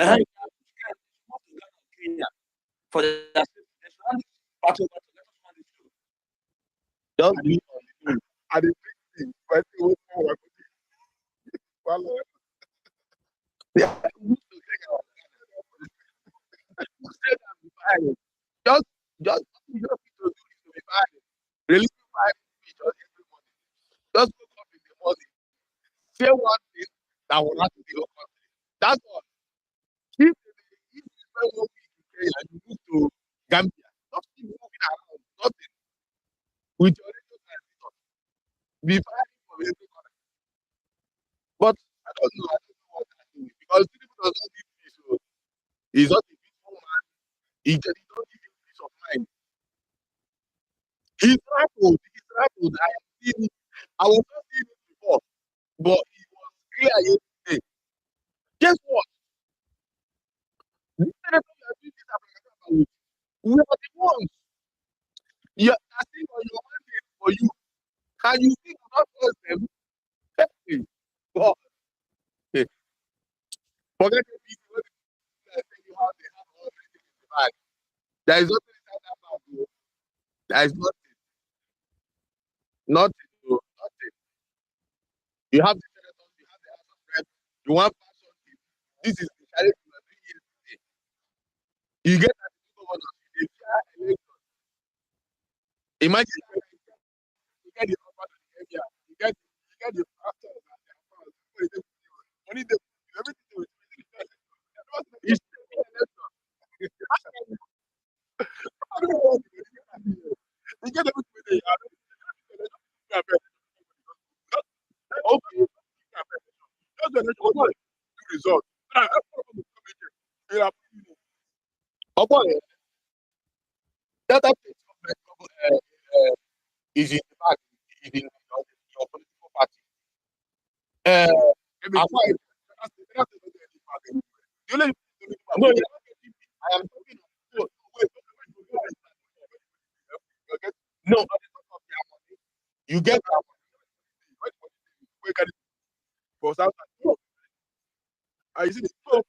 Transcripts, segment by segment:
You have Kenya for the battle. Just do it on the day. And the big thing, when they will come over, yeah, we need to take our say that we fine. Just need to do this to be fine. Release 5 speech on every morning. Just wake up in the morning. Say one thing that will last the whole country. That's all. If you spend 1 week in Kenya, you move to Gambia. Not keep moving around. Nothing. With your radio transmitter. Be fighting for every corner. But I don't know what I'm doing. Because people does not give peace. So he's not a peaceful man. He don't give you peace of mind. He's rattled. I have seen it. I was not seeing it before. But it was clear yesterday. Guess what? This senator you are doing this about, we are the ones. You are asking for your mandate for you. Can you think not trust them? Hey, God. Hey, forget the people that say you have all everything in the bag. There is nothing inside that bag, bro. There is nothing. Nothing, bro. Nothing. You have the senators, you have the House of Reps, you want pass something. This is the challenge you are doing yesterday. You get that the governors, they share election. Imagine that you get the upper of the area, you get the pastor and the pastors, money they everything they will it's taking election. I don't know what they get everything they are. Okay, just the election what the result. Oh boy, that is in the back, is in your political party. The only no, I am talking no, wait, no, on the top of their money, you get that money. For South Africa, I see it. So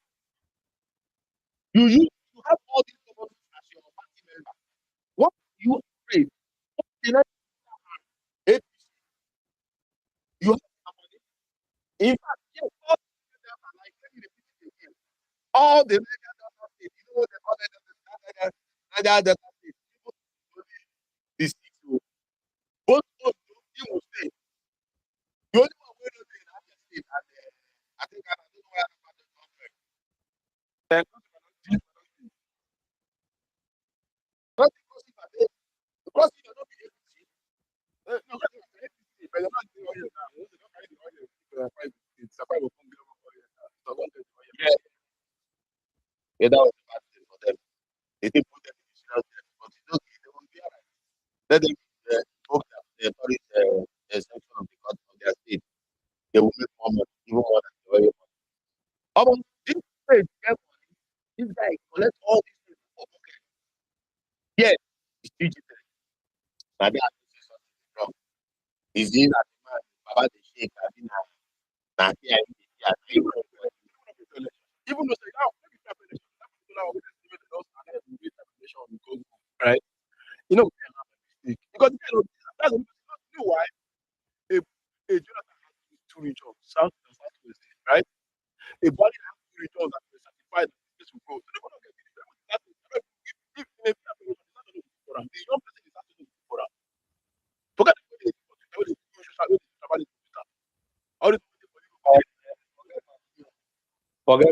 you have all these governments as your party member. What you afraid? What the next APC? You have that money. In fact, yes, all the leaders are like, let me repeat it again. All the leaders are state, you know, all the Delta state, people the state, both of you will say. The only one where not in that state, and I think I don't know where I'm going to come from. Then, not because if I did, because if you don't be APC, no, because if you're APC, but you're not doing oil now. You don't carry the oil, it's a 5 of oil. Yeah, that was the bad thing for them. They didn't put them in the serious debt, but it's okay, they will be alright. Let them book the tourist section of the court of their state. They will make more money, even more than the oil money. Almost this state get money, this guy collect all these things for pocket. Yes, he's digital. Now they have to say something wrong. He's in at the man, Baba the Sheikh, now here, even though say now, maybe right? You know, because that's you know why a Jonathan has 2 regions, south and southwest, right? A body has 2 regions that were certified that this will go. So they're going to get it. If in a for the young person is actually for them. Forget all the forget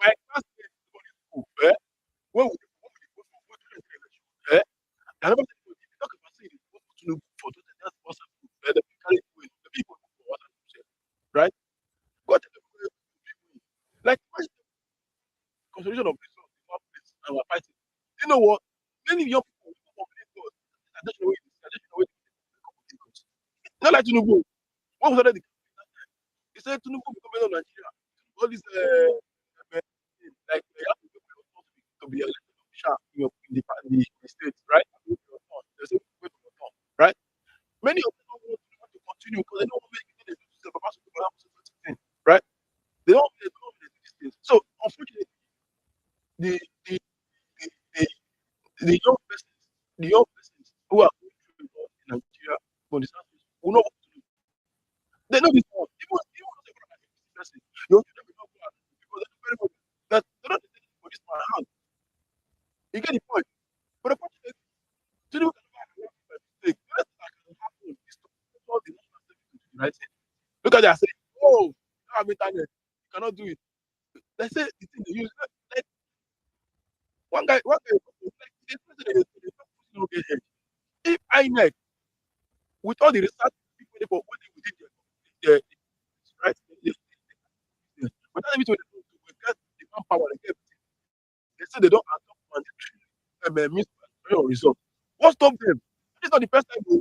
my classmate when we I never talk about saying to for the people right? What like consolidation of resource in one place and we're fighting. You know what? Many young people I don't know not like Tinubu. What was already he said Tinubu will come in Nigeria. All these like they have to be elected official in the states, right? There's a way to return, right? Many of them don't want to continue because they don't want to make it right? They They know this one. Even those people that are APC person, your children will not go out because they know very well that they don't take for this man hand. You get the point. But unfortunately, Tinubu can never allow this by mistake. The rest that can happen is to call the national assembly to do the right thing. Look at that saying, oh, you don't have internet, you cannot do it. They say the thing they use, like one guy, like the president, they don't get head. If INEC, with all the research people they for within the right, but that means when they get the manpower, they get they say they don't adopt mandatory means of result. What stop them? This is not the first time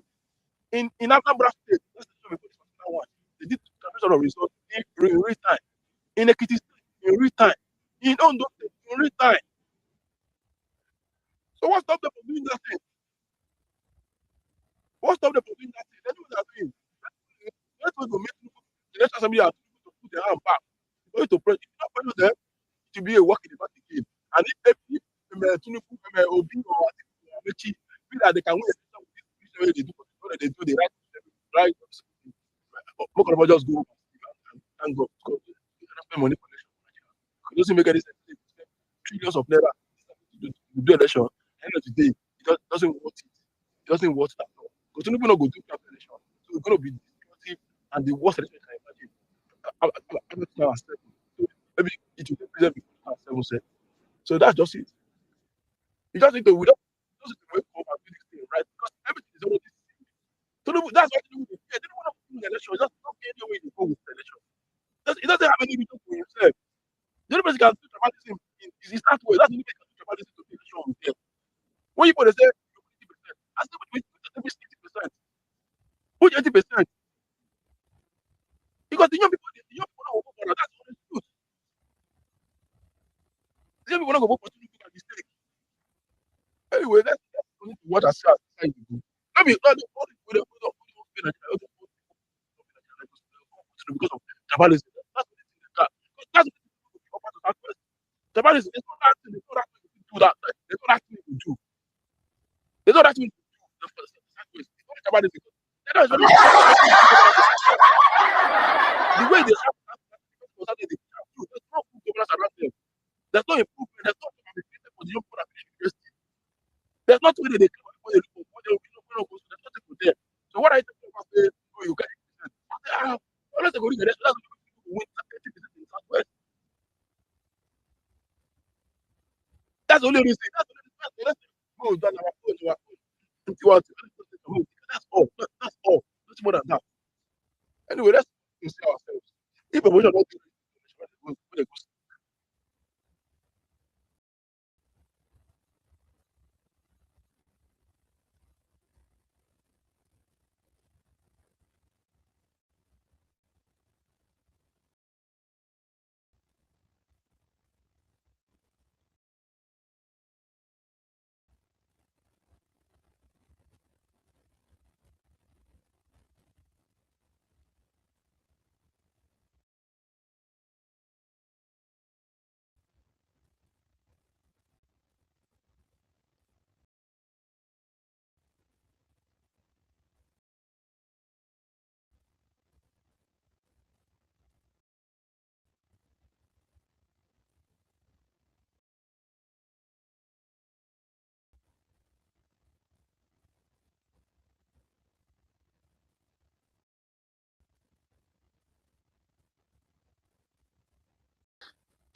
in Anambra State. That's the particular one. They did transmission of result in real time. In Ekiti State, in real time. In Ondo State, in real time. So what stopped them from doing that thing? What stopped them from doing that thing? They know what they're doing. Let's go make the next assembly to put their hand back. Going to press. If you not follow them, it will be a work in the back again. And if Tinubu, Obi, or Amechi feel that they can win a with this way they do the right. Most of them just go and go. Spend money for election. It doesn't make any sense. They spend trillions of naira to do election. At the end of the day, it doesn't worth it. It doesn't worth it at all. Because Tinubu not go do election. So it's going to be disruptive and the worst election you can imagine. So maybe it will take president before 7 So that's just it. You just need to wake up and do this thing, right? Because everything is already seen. So that's what Tinubu did. They didn't want to do the election. Just don't care any way you go with the election. It doesn't have any reason for himself. The only person can do traumatism is his start way. That's the only person can do traumatism to the election with them. When you put say 80%, I still put 60%. Put 80%. Because the young people don't vote for that. That's the honest truth. The young people don't go vote for Tinubu by mistake. Anyway, let's what I say as to do. Let me not all the people don't because of tribalism. That's what they think they can. That's what they offer to that person. Tribalism, it's not that thing, it's not that thing to do that. It's not that thing to do. It's not that thing to do. It's not tribalism. The way they have there's no good governance around them. There's no improvement. There's no created for the young people that finish university. There's not really they come what they look for. There's nothing for them. So what I talking about say, oh, you get 80%. Unless they go to the election, that's what people win 80% in the Southwest. That's the only reason. That's the only reason. Go down our phone, that's all. That's all. Not more than that. Anyway, let's see ourselves. If a don't do it,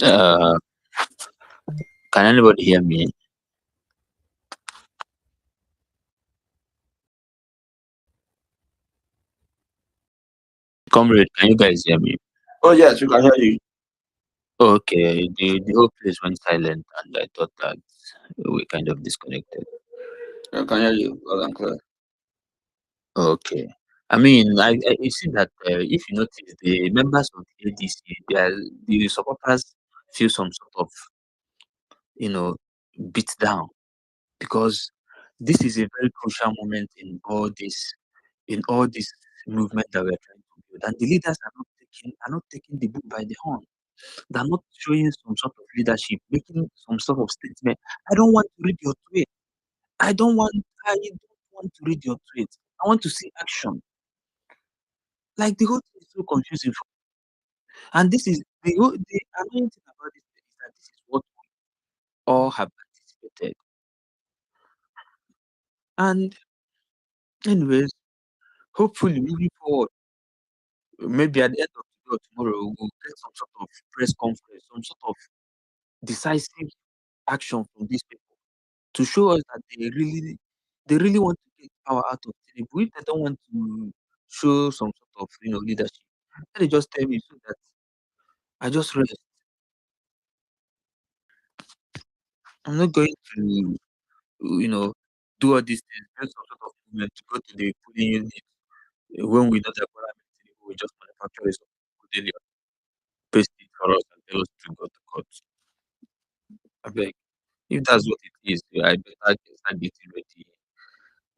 Uh, can anybody hear me? Comrade, can you guys hear me? Oh yes, we can hear you. Okay, the whole place went silent, and I thought that we kind of disconnected. I can hear you loud and clear. Okay. I mean, I you see that if you notice, the members of the ADC, the supporters feel some sort of, you know, beat down because this is a very crucial moment in all this movement that we're trying to build, and the leaders are not taking the bull by the horn. They're not showing some sort of leadership, making some sort of statement. I don't want to read your tweet. I don't want to read your tweet. I want to see action. Like the whole thing is so confusing. And this is the annoying thing about this is that this is what we all have anticipated. And anyways, hopefully moving forward, maybe at the end of today or tomorrow, we'll get some sort of press conference, some sort of decisive action from these people to show us that they really want to take power out of Tinubu. If they don't want to show some sort of leadership, let they just tell me so that I just rest. I'm not going to do all these things, get some sort of movement to go to the polling unit when we know that Bola Ahmed Tinubu will just manufacture it daily, paste it for us and tell us to go to court. I beg. If that's what it is, I better start getting ready.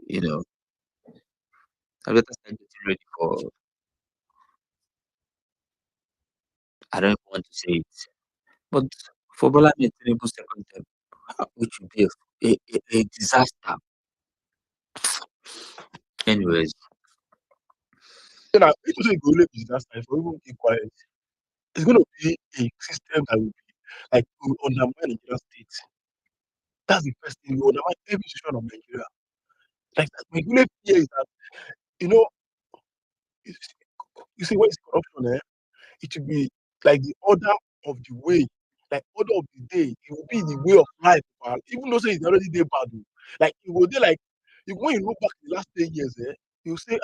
You know, I better start getting ready for. I don't even want to say it, but for Bola Ahmed Tinubu's second term, which will be a disaster. Anyways, You know, it was a good disaster for even keep quiet. It's going to be a system that will be like will undermine Nigerian state. That's the first thing. We undermine every institution of Nigeria. Like that. My only fear is that you know, you see, when it's corruption, it will be like the order of the way, like order of the day. It will be the way of life. Even though say it's already day bad, like it will be like when you look back the last 10 years, you say,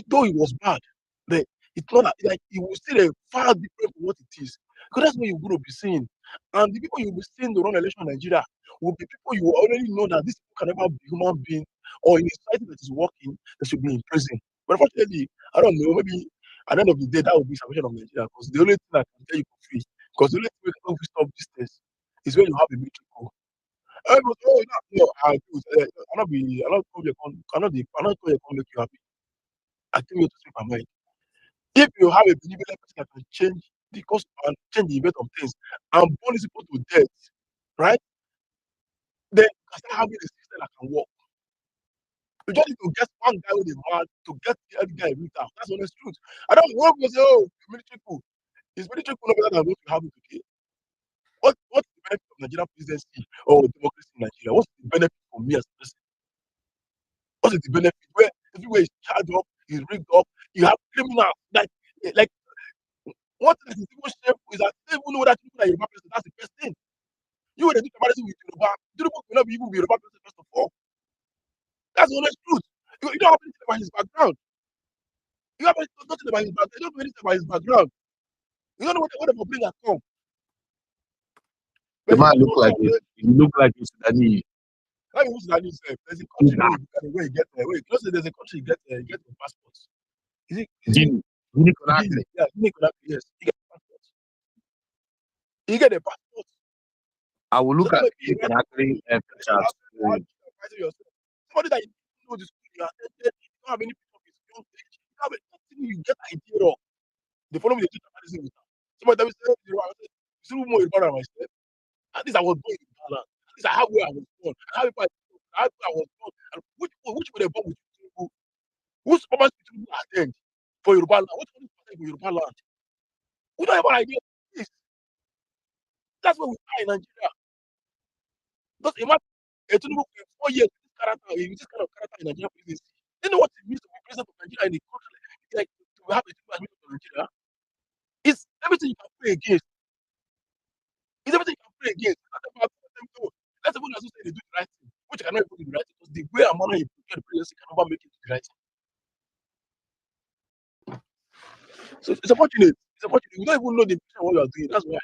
though it was bad, but it's not like it will still far different from what it is. Because that's what you're going to be seeing. And the people you'll be seeing to run election in Nigeria will be people you already know that these people can never be human being or in a society that is working, they should be in prison. But unfortunately, I don't know, maybe at the end of the day, that will be salvation of Nigeria. Because the only thing that can tell you for free, because the only thing we can stop this test is when you have a military coup. No, I do. I'm not be, I'm not call you, I'm not call you, make you happy. I think you have to speak my mind. If you have a believable person that can change the course and change the event of things and burn these people to death, right? Then you can start having a system that can work. You just need to get one guy with a man to get the other guy with out. That's the honest truth. I don't want to say, oh, military coup. Is military coup not better than what we have today? What's the benefit of Nigerian presidency or democracy in Nigeria? What's the benefit for me as a person? What is the benefit? Where everywhere is charged up, is rigged up, you have criminals like what is even shameful is that they even know that people are Yoruba person. That's the first thing. You will do comparison with Yoruba. Yoruba will not be even be Yoruba person first of all. That's the honest truth. You don't have anything about his background. You have nothing about his background. You don't know anything about his background. You don't know what the complaint has come. the But man look like a Sudanese. how you that is there's a country where you get wait, close to there's a country you get your passport. Is it Guinea Conakry. yeah, Guinea Conakry, yes. You get a passport. You get a passport. I will look So at maybe Guinea Conakry pictures. somebody that you know the school you attended, you don't have any picture of his young age, you have anything you get idea of. They follow me the teacher medicine with her. Somebody tell me say you see more about myself. At least I was born in Ghana. At least I have where I was born. I have where I was born. And which were they born with you? Whose purpose did you attend for Yoruba land? What purpose for Yoruba land? We don't have an idea of this. That's what we are in Nigeria. Because imagine a Tinubu for 4 years with this kind of character in Nigeria presidency. You know what it means to be president of Nigeria in a country like to have a Tinubu administration of Nigeria? It's everything you can pray against. It's everything you can pray against. That's the one that's saying they do the right thing, which cannot even do the right thing because the way and manner you prepare the presidency can never make it to the right thing. So it's unfortunate. It's unfortunate. You don't even know the of what you are doing. That's why.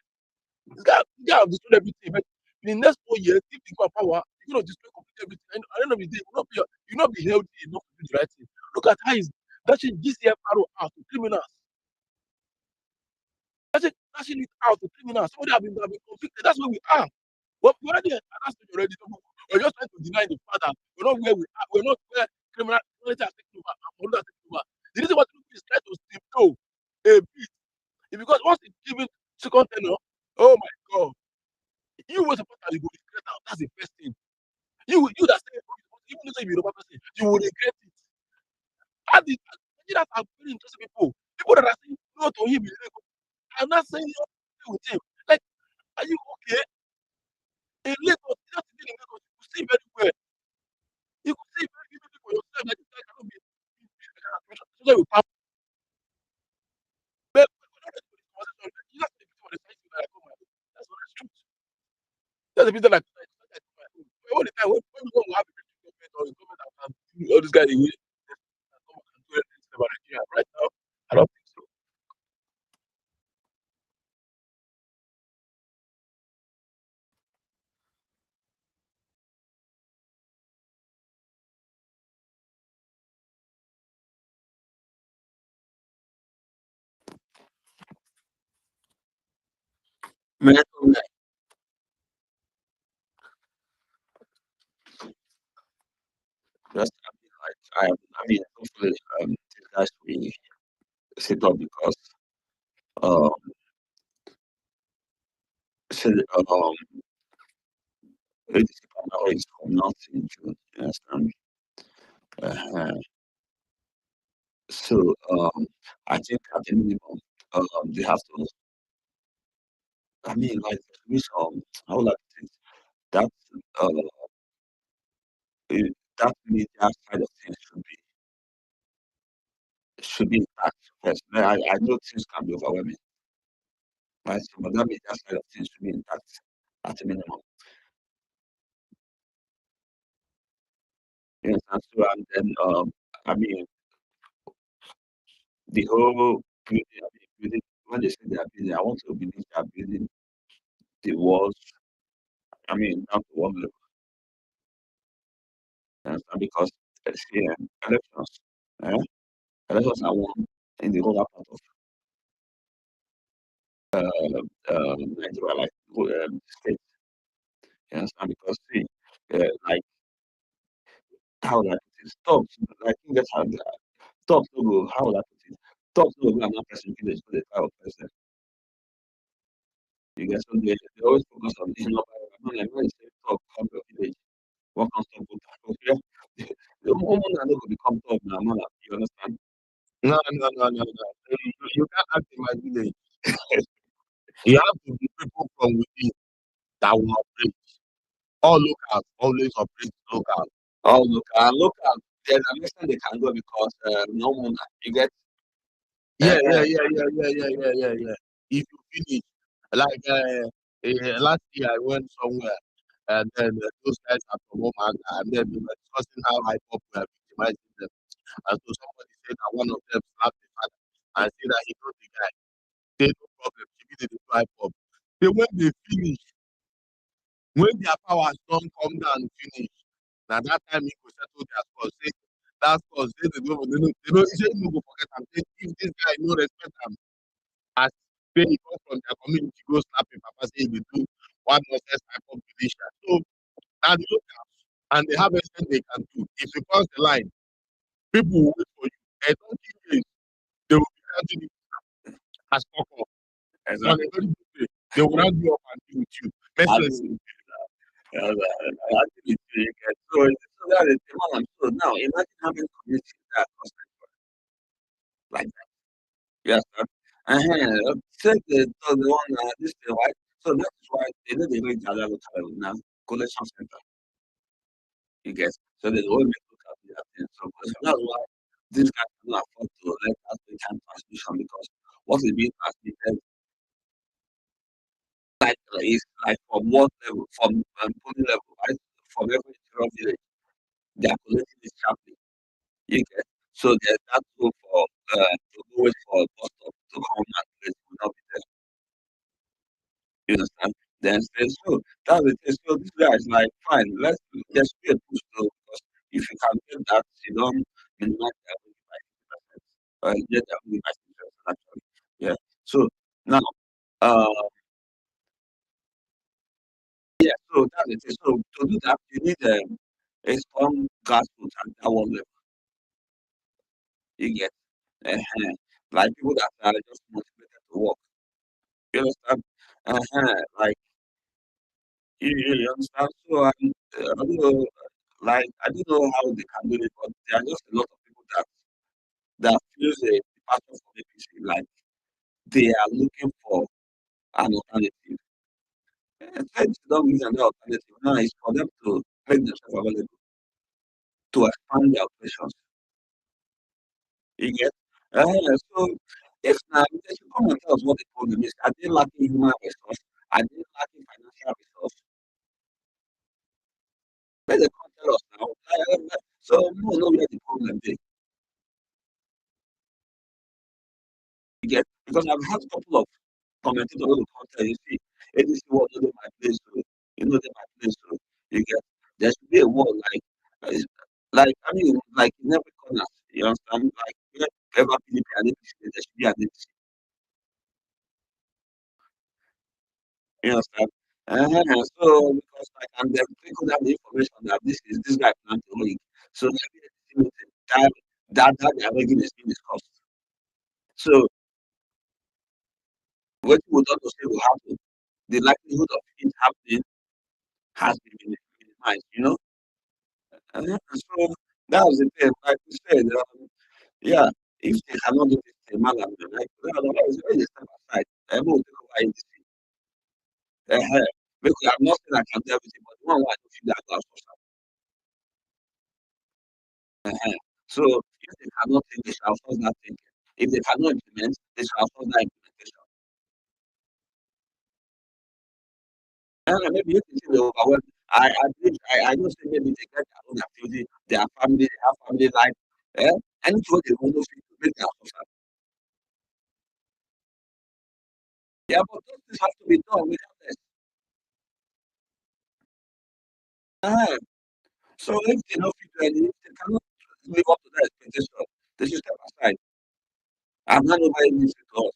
This guy have destroyed everything. But in the next 4 years, if you got power, you're going to destroy completely everything. And at the end of the day, you'll not be healthy enough to do the right thing. Look at how he's dashing GCF arrow out to criminals. Dashing it out to criminals. Somebody have been convicted. That's where we are. Well, we're already at that stage already. We're just trying to deny the fact that we're not where we are. We're not where criminality has taken over and politics has taken over. The reason why Tinubu is trying to tiptoe a bit is because once it's given second tenure, oh my God, you will support that you will regret that. That's the first thing. You that say even if you're a person, you will regret it. Nigerians are very interesting people. People that are saying no to him in Lagos. I'm not saying no with him. Like, are you okay? In Lagos, just in Lagos, you see very well. You could see very vividly for yourself that this guy cannot be so that you pass. But we're not ready for this conversation. You have to be on the side that I come my own. That's not the truth. That's the reason like all the time when we go to have a meeting government or a government that can do all these guys the way come and do anything about Nigeria. Right now, I don't think so. Man, okay. Just I mean, hopefully, these guys will sit up because um, say, ADC Kamara is from nothing, you understand? Uh, so I think at the minimum, they have to. I mean, like, with how would I put it? That uh, that media side of things should be intact first. I know things can be overwhelming, right? So, but that media side of things should be intact at a minimum. You understand? So, and then I mean, the whole building, I mean, building, when they say they are building, I want to believe they are building the walls. I mean, down to one level. You understand? Because see, elections, eh? Elections are won in the other part of Nigeria, like state. You understand? Because see, like how would I put it? Stop. Like you get how stop to go. How would I put it? Stop to go. Another person village for the power president. You get so they always focus on the number. I'm like when you say talk, come to village. What comes to go tackle here? The woman I know will become top now, man. You understand? No, no, no, no, no. You can't act in my village. You have to be people from within that will operate. All locals always operate local. Oh, local. There's an extent they can go because no one you get. Yeah, yeah, yeah, yeah, yeah, yeah, yeah, yeah, yeah. If you finish, like last year I went somewhere and then those guys are from Omanga and then we were discussing how high pop were victimizing them. And so somebody said that one of them slapped the father and said that he told the guy, say no problem, she did the high pop. Then when they finish, when their powers don't come down and finish, now that time he go settle their score. Say that score, say he say no go forget am. Say if this guy no respect am, as say he come from their community, go slap him papa say he dey do one nonsense type of militia. So now the local and they have everything they can do. If you cross the line, people will wait for you. And don't days, they will be counting you as fuck up. On a Exactly. very good day, they will round you up and deal with you. Mercilessly. I think it's really good. So that is the one. So now imagine how many communities that across Nigeria like that. Yes, sir. Say the one this thing, right? So that's why they know they going to allow now collection center. You get so they always make look at that thing. So that's why this guy cannot afford to let us the time transmission because what is being transmitted is like from one level, from polling level, right? From every interior village, they are collecting this sharply. You get so there's that hope for to go wait for bus stop to come and place will not be there. You understand? Then say so that's the thing. So this guy is like fine, let's be a push though because if you can get that, you don't minimize that only by 50%. Get that only by 50% actually. Yeah. So now yeah, so that's the thing. So to do that you need a strong grassroots at that one level. You get like people that are just motivated to work. You understand? Like you understand? So I don't know, like I don't know how they can do it, but there are just a lot of people that use a pastor from APC, like they are looking for an alternative. Friends don't use an alternative. Now it's for them to make themselves available to expand their operations. You get? So if now they should come and tell us what the problem is. Are they lacking human resource? Are they lacking financial resource? Let them come tell us now. So no, no, where the problem is. You get? Because I've had a couple of commentators who will come tell you, see, ADC was not my place to, you know, my place to, you get? There should be a wall like I mean, like in every corner, you understand? Like wherever PDP and APC, there should be an ADC. You understand? So because like and then people have the information that this guy planned to leak. So every that they are making is being discussed. So what we would also say will happen, the likelihood of it happening has been minimized, you know? So that was the thing, like we said, yeah, if they cannot do this thing, man, like otherwise when they step aside, everyone will take over anything. Because I'm not saying I can do everything, but the one why I don't feel that glass for So if they cannot think, they shall force that thinking. If they cannot implement, they shall force that implementation. And maybe if you see the overwhelm, I believe I know say maybe they get their own activity, their family, they have family life, and it's what they want to make their social. Yeah, but those things have to be done without this. Uh, so if they don't fit any, if they cannot live up to that expectation, they should step aside and hand over anything to us.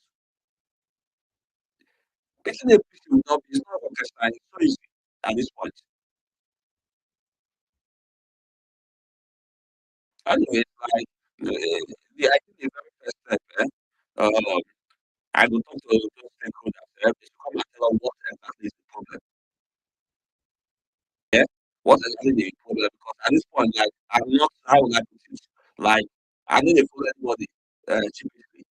Making a peace will not be, it's not rocket science, it's so easy at this point. Anyway, like I think the very first step, I will talk to those stakeholders. They should come and tell us what exactly is the problem. Yeah, what exactly is the problem? Because at this point, like I'm not how would I put it? Like I don't follow anybody typically.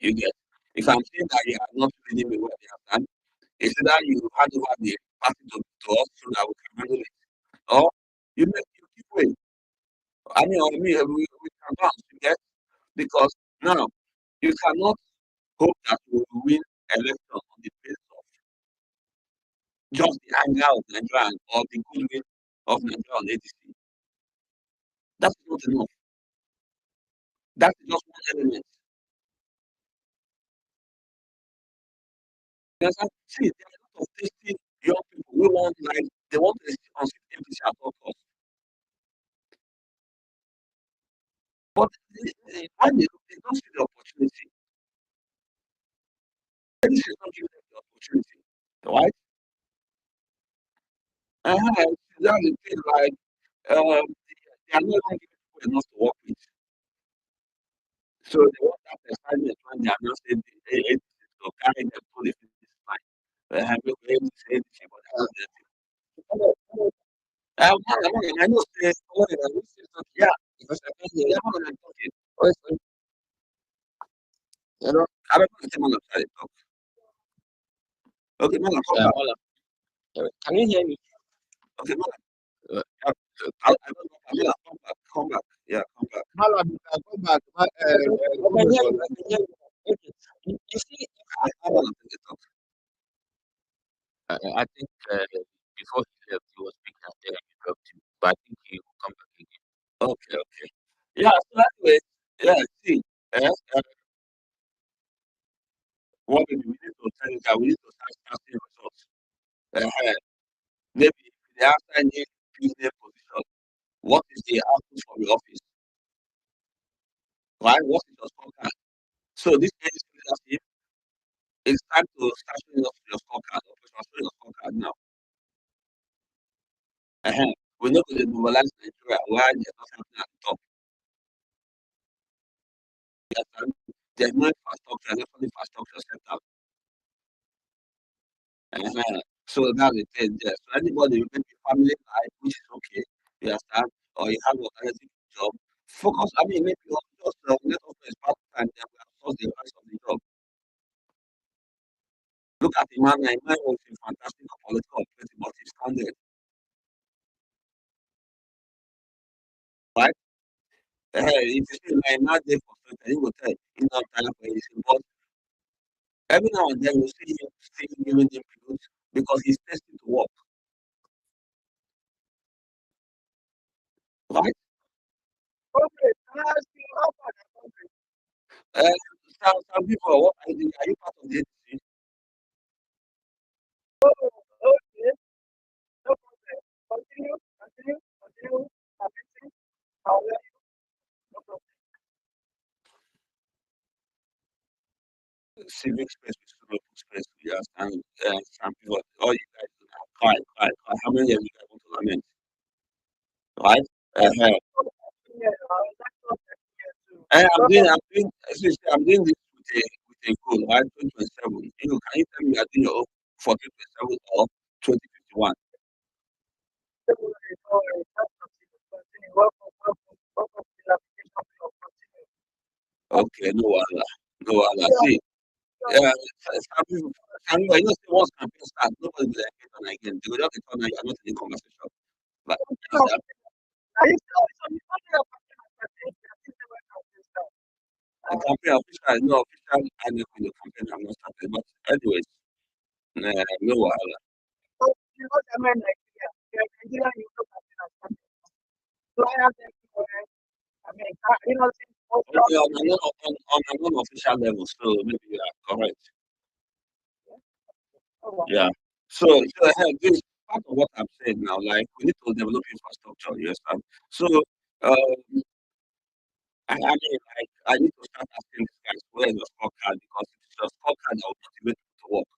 You get if I'm saying that you are not feeling me what they have done, it's either you hand over the party to us so that we can handle it, or you keep waiting. We can bounce, you get because now you cannot hope that we will win election on the basis of just the anger of Nigeria or the goodwill of Nigeria on ADC. That's not enough. That's just one element. There's see, there are a lot of tasty young people who want like they want to on APC at all costs. But when they don't see the opportunity, ADC is not giving them the opportunity. Right? That's the thing, like they are not even giving people enough to work with. So they want that assignment when they are not saying the APC to carry them to the finish line. Make we able to say anything, but that's the thing. I know say someone in the say something, yeah, because I can't hear everyone I'm talking. Oh, I don't know if someone try to talk. Okay, man, come back. Hola. Can you hear me? Okay, man, Uh, I don't know. Pamela, come back. Yeah, come back. Malam, you can go back. I can hear you. I can hear you. Okay. You see, I want to talk. I think before he left, he was speaking and then I interrupted him. But I think he will come back again. Okay. Yeah, so anyway, yeah, see, what we need to tell you that we need to start starting results. Uh, Maybe if they have any business position, what is the output from the office? Right? What is your scorecard? So this is leadership. It's time to start showing us your scorecard. Operation, show your scorecard now. We're not going to mobilize Nigeria while there's not happening at the top. There's no infrastructure, there's no infrastructure set up. So that's the thing there. So anybody with maybe family life, which is okay, you understand, or you have an alternative job, focus. I mean, maybe just let us know it's part time, then we outsource the rest of the job. Look at Emmanuel. Emmanuel was a fantastic political operator, but he's stranded, right? If you see my man there for strength, he will tell you not time for anything. But every now and then you see him still giving him fruit because he's testing to work, right? Okay, can I ask you how far that country? Some people, what are you doing? Are you part of the ADC? Oh, okay, no problem. Continue, continue, continue. Amazing. I'll let you. No problem. Civic space with local space, yes, and some people, all you guys do now, cry, cry, cry. How many of you guys want to lament, right? Yeah, that's not here too. I'm doing this with a goal, right? 2027. Can you tell me you are doing your own for 2027 or 2051? Don't worry, don't worry. Just continue, continue. Welcome, welcome, welcome to the application of continue. Okay, no wahala, no wahala. Yeah, See, yeah. some people, once campaign starts, nobody will engage on again. They will just be told now you are not in the conversation. But So, are you still, so you still do your continue, continue. I think they were continue stuff. the campaign official, no official, I know the campaign have not started. But anyways, no wahala. So, you know, I mean, Nigeria, Nigeria, you look at it as something. So I have them, I mean, you know, since most of Okay, on a non-official level, so maybe you are correct. oh, Yeah. So this part of what I'm saying now, like we need to develop infrastructure, you understand? So I mean, like I need to start asking these guys where is your scorecard because it's your scorecard that will motivate people to work.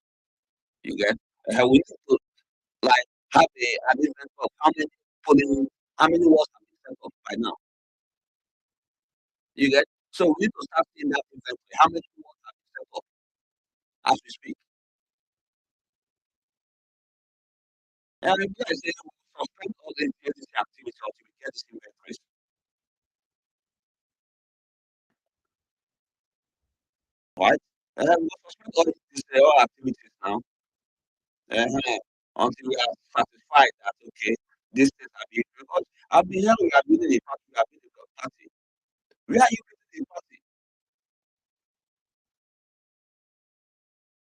You get? We need to like have an inventory of how many works have been set up by now. You get? So we need to start seeing that inventory. How many works have been set up as we speak? And if you guys say we suspend all the ADC activity until we get this inventory, right? We'll suspend all activities now until we are satisfied that okay, these things are being because I've been hearing we are building a party, we are building a party. Where are you building a party?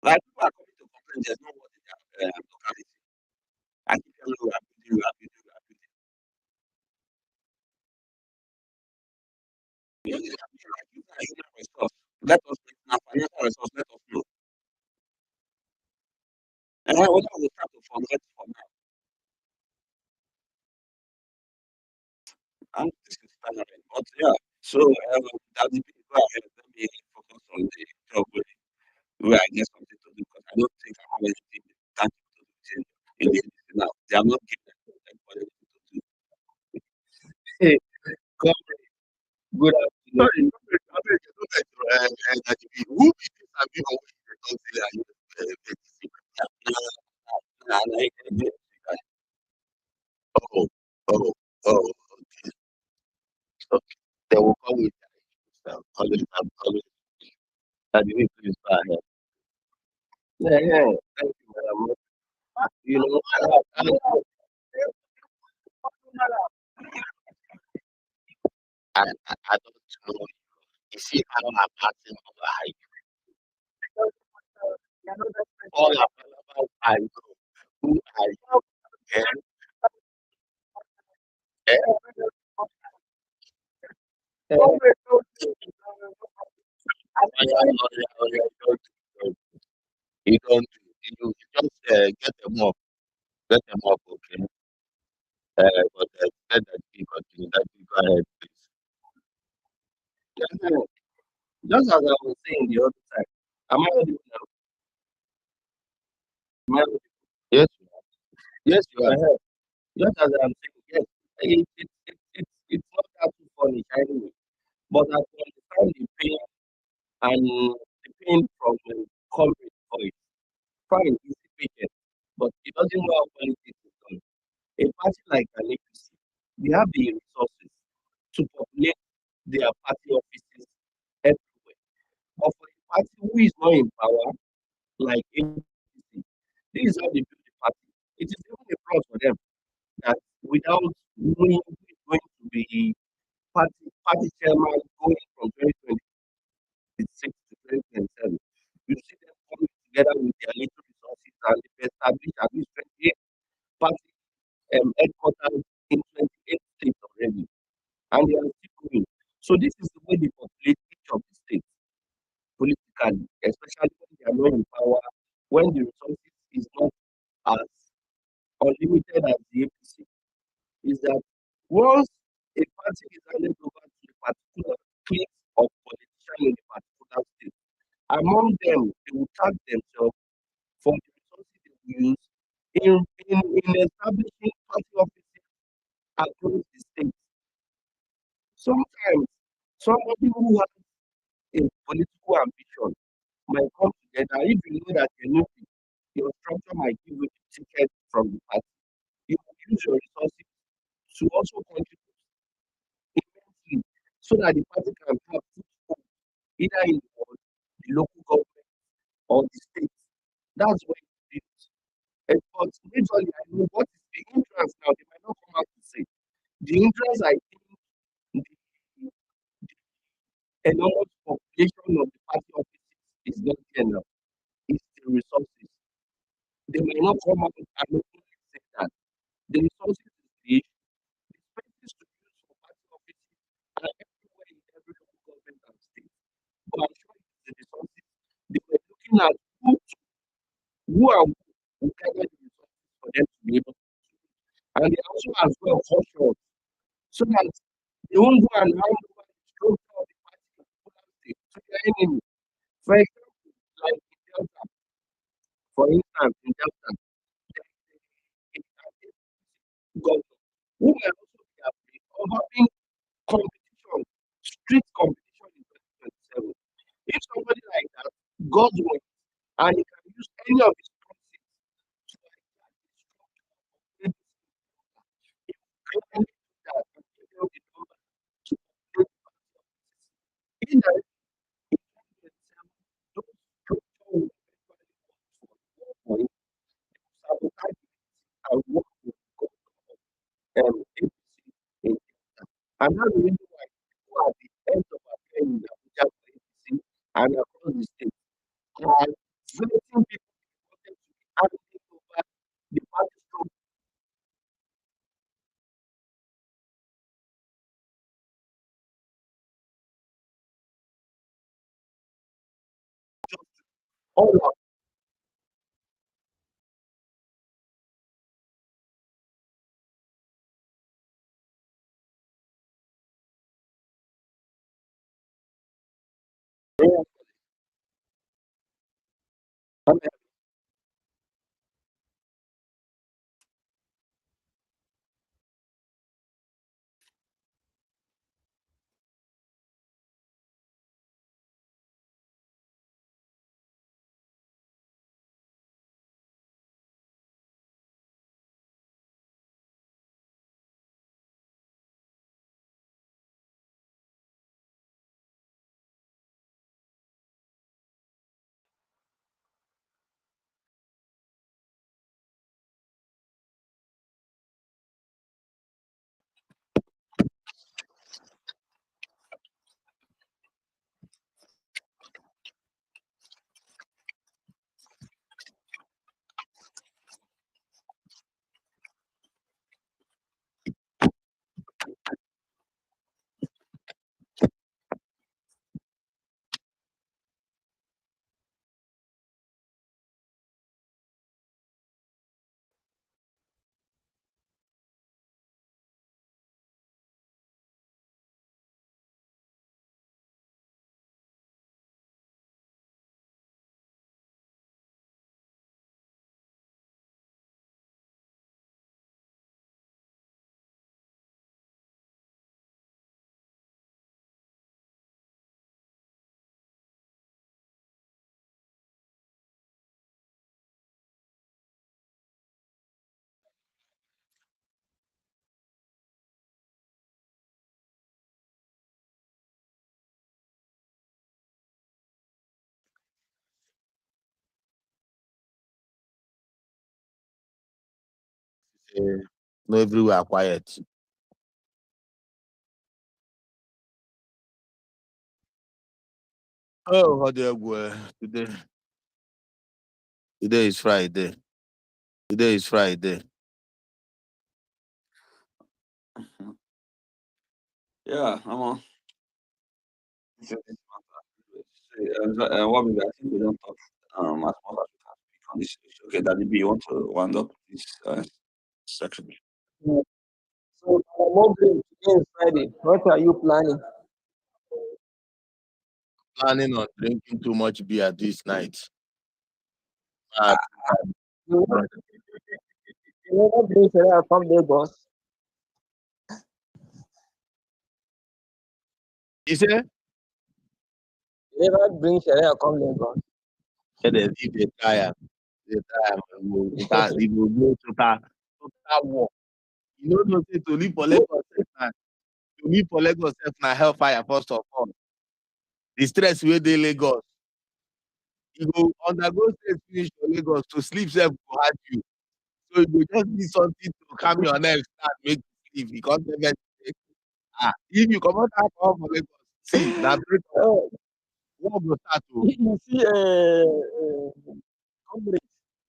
Like people are coming to complain, there's no water in their locality. I keep telling you we are building, we are building, we are building. You know, I mean, like you are human resource. Let us now financial resource, let us know. And whether we start to fundraise for now. And this is finally. But yeah, so that the people go ahead, let me focus on the job where I get something to do because I don't think I have anything tangible to do in the industry now. They are not giving anybody anything to do. Hey, comrade, good afternoon. sorry, I beg you, don't let who be this and you know they don't say that you ADC. Oh, oh, oh, okay. They will come with their issues. Always, That the way please go ahead. Yeah, thank you, madam. You know, I don't know. You see how I'm acting over high. All about I know who I am. And, uh, don't, you don't do. You just get them up. Get them up, okay? But let that be continue. That be go ahead, please. yeah, just as I was saying the other time, am I audible now? Am I audible? Yes, you are. Yes, you are. Just as I'm saying, yes, it's not that too funny anyway. But I can understand the pain and the pain from corporate for it. Fine, he's a patient, but he doesn't know how politics is done. A party like an APC, they have the resources to populate their party offices everywhere. But for a party who is not in power, like APC, this is how they build the party. It is even a plus for them that without knowing who is going to be party chairman going from 2026 to 2027, you see them coming together with their little resources and they establish at least 28 party headquarters in 28 states already, and they are still going. So this is the way they populate each of the states politically, especially when they are not in power, when the resources is not as unlimited as the APC. Is that once a party is handed over to a particular clique of politicians in a particular state, among them they will tag themselves for the resources they will use in establishing party offices across the state. Sometimes somebody who has a political ambition might come together if you know that genuinely your structure might give you the ticket from the party. You will use your resources to also contribute immensely so that the party can have foothold either in the world, the local government, or the state. That's what it is. But majorly, I know what is the entrance now. They might not come out to say. The entrance, I think, the enormous population of the party offices is not there now. It's the resources. They may not come out and openly say that. The resources is the issue. The spaces to use for party offices are everywhere in every local government and state. But I'm sure it's the resources. They were looking at who are who gather the resources for them to be able to. And they also as well caution so that they won't go and hand over the structure of the party in Poland state to their enemy. For example, like in Delta, for instance, in Delta, there is a governor who might also be afraid of having competition, strict competition in 2027. If somebody like that got one and he can use any of his policies to hijack the structure of APC, he will clearly do that and give them the number to complete the party offices. Indirectly, in 2027, those structure will eventually work for him, sabotage it and work with the governor of APC in Delta. And that's the reason why people at the end of appearing in Abuja for APC and across the state are vetting people they wanted to be handing over the party structure all out. And no everywhere quiet. Oh, how do today? Today is Friday. Today is Friday. Yeah, I'm on. What we I think we don't talk as much as we can speak on this issue. Okay, Daddy B, you want to wind up this section? Yeah. So, today is Friday. What are you planning? Planning on drinking too much beer this night. Uh, You never, you never bring Sharia from Lagos. he said, You never bring Sharia from Lagos. if they tire, they will go total war. You know, no say to live for Lagos, to live for Lagos, na hellfire first of all. The stress wey dey Lagos, you go undergo stress finish for Lagos to sleep sef go hard you. So you go just need something to calm your nerves start make you sleep because if you comot alcohol for Lagos, see na break Oh, war go start o. you see, comrade,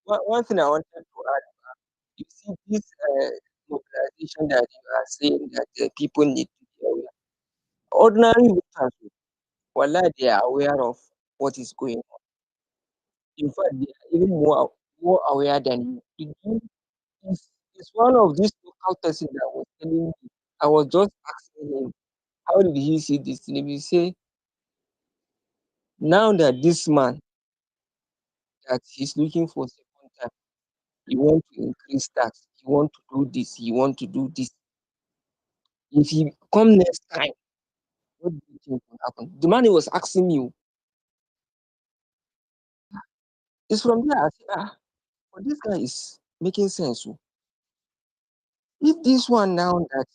one thing I wanted to add, you see this mobilization that you are saying that people need to be aware. Ordinary voters, wallahi, they are aware of what is going on. In fact, they are even more aware than you. It's one of these local person that was telling me. I was just asking him, how did he see this thing? He say, now that this man that he's looking for second time, he want to increase tax, he want to do this, he want to do this. If he come next time, what do you think will happen? The man he was asking you, it's from there. I say, but this guy is making sense. Oh. If this one now that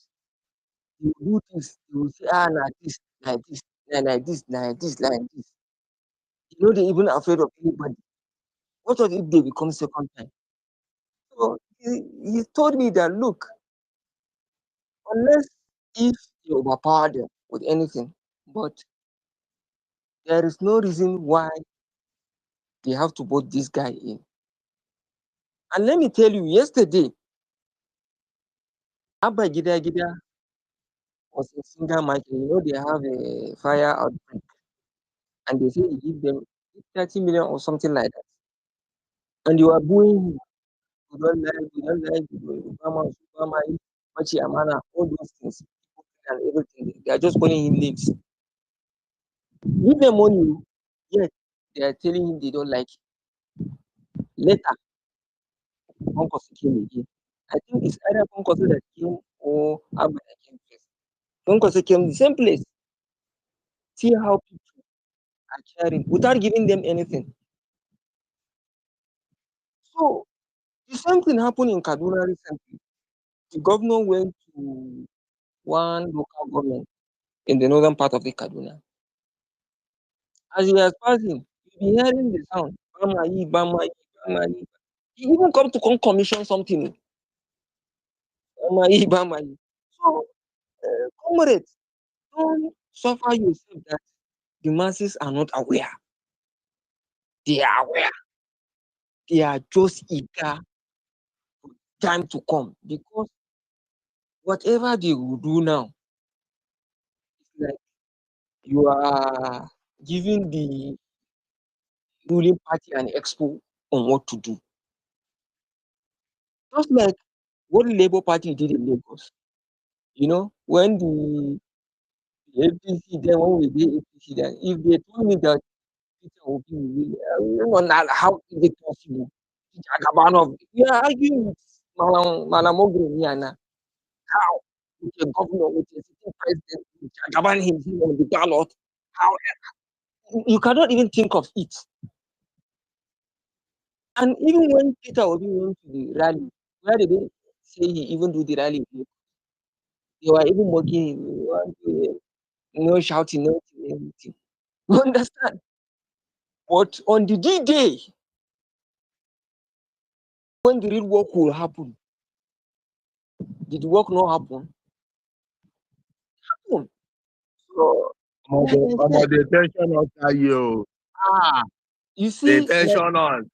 he will do this, he will say, like this, like this, like this, like this, like this. You know, they even afraid of anybody. What if they become second time? So he told me that look, unless if you overpower them with anything, but there is no reason why they have to vote this guy in. And let me tell you, yesterday, Abba Gida Gida was in single market. You know, they have a fire outbreak, and they say he give them 30 million or something like that. And you are booing him. You don't like, Obama, Machi Amana, all those things, and everything. They are just calling him names. Give them money, yet they are telling him they don't like it. Later, Konkosi came again. I think it's either Konkosi that came or Abba that came first. Konkosi came the same place. See how people are caring without giving them anything. So the same thing happened in Kaduna recently. The governor went to one local government in the northern part of the Kaduna. As he was passing, you be hearing the sound. Bamayi, Bamayi, Bamayi. He even come to commission something. Bamayi, Bamayi. So, comrades, don't suffer yourself that the masses are not aware. They are aware. They are just eager for time to come because whatever they will do now, it's like you are giving the ruling party an expo on what to do. Just like what the Labour Party did in Lagos. You know, when the APC then when we did APC then, if they told me that Peter Obi will not how is it possible? Jagaban we are arguing with Malam Ogre here now. How with a governor, with a sitting president, with Jagaban himself on the ballot? How you cannot even think of it. And even when Peter Obi went to the rally, where did they say he even do the rally? They were even mocking him, no shouting, no anything. You understand? But on the D day, when the real work will happen, Did the work not happen? Happen. So, like I said, the tension on you. you The see, like, tension on.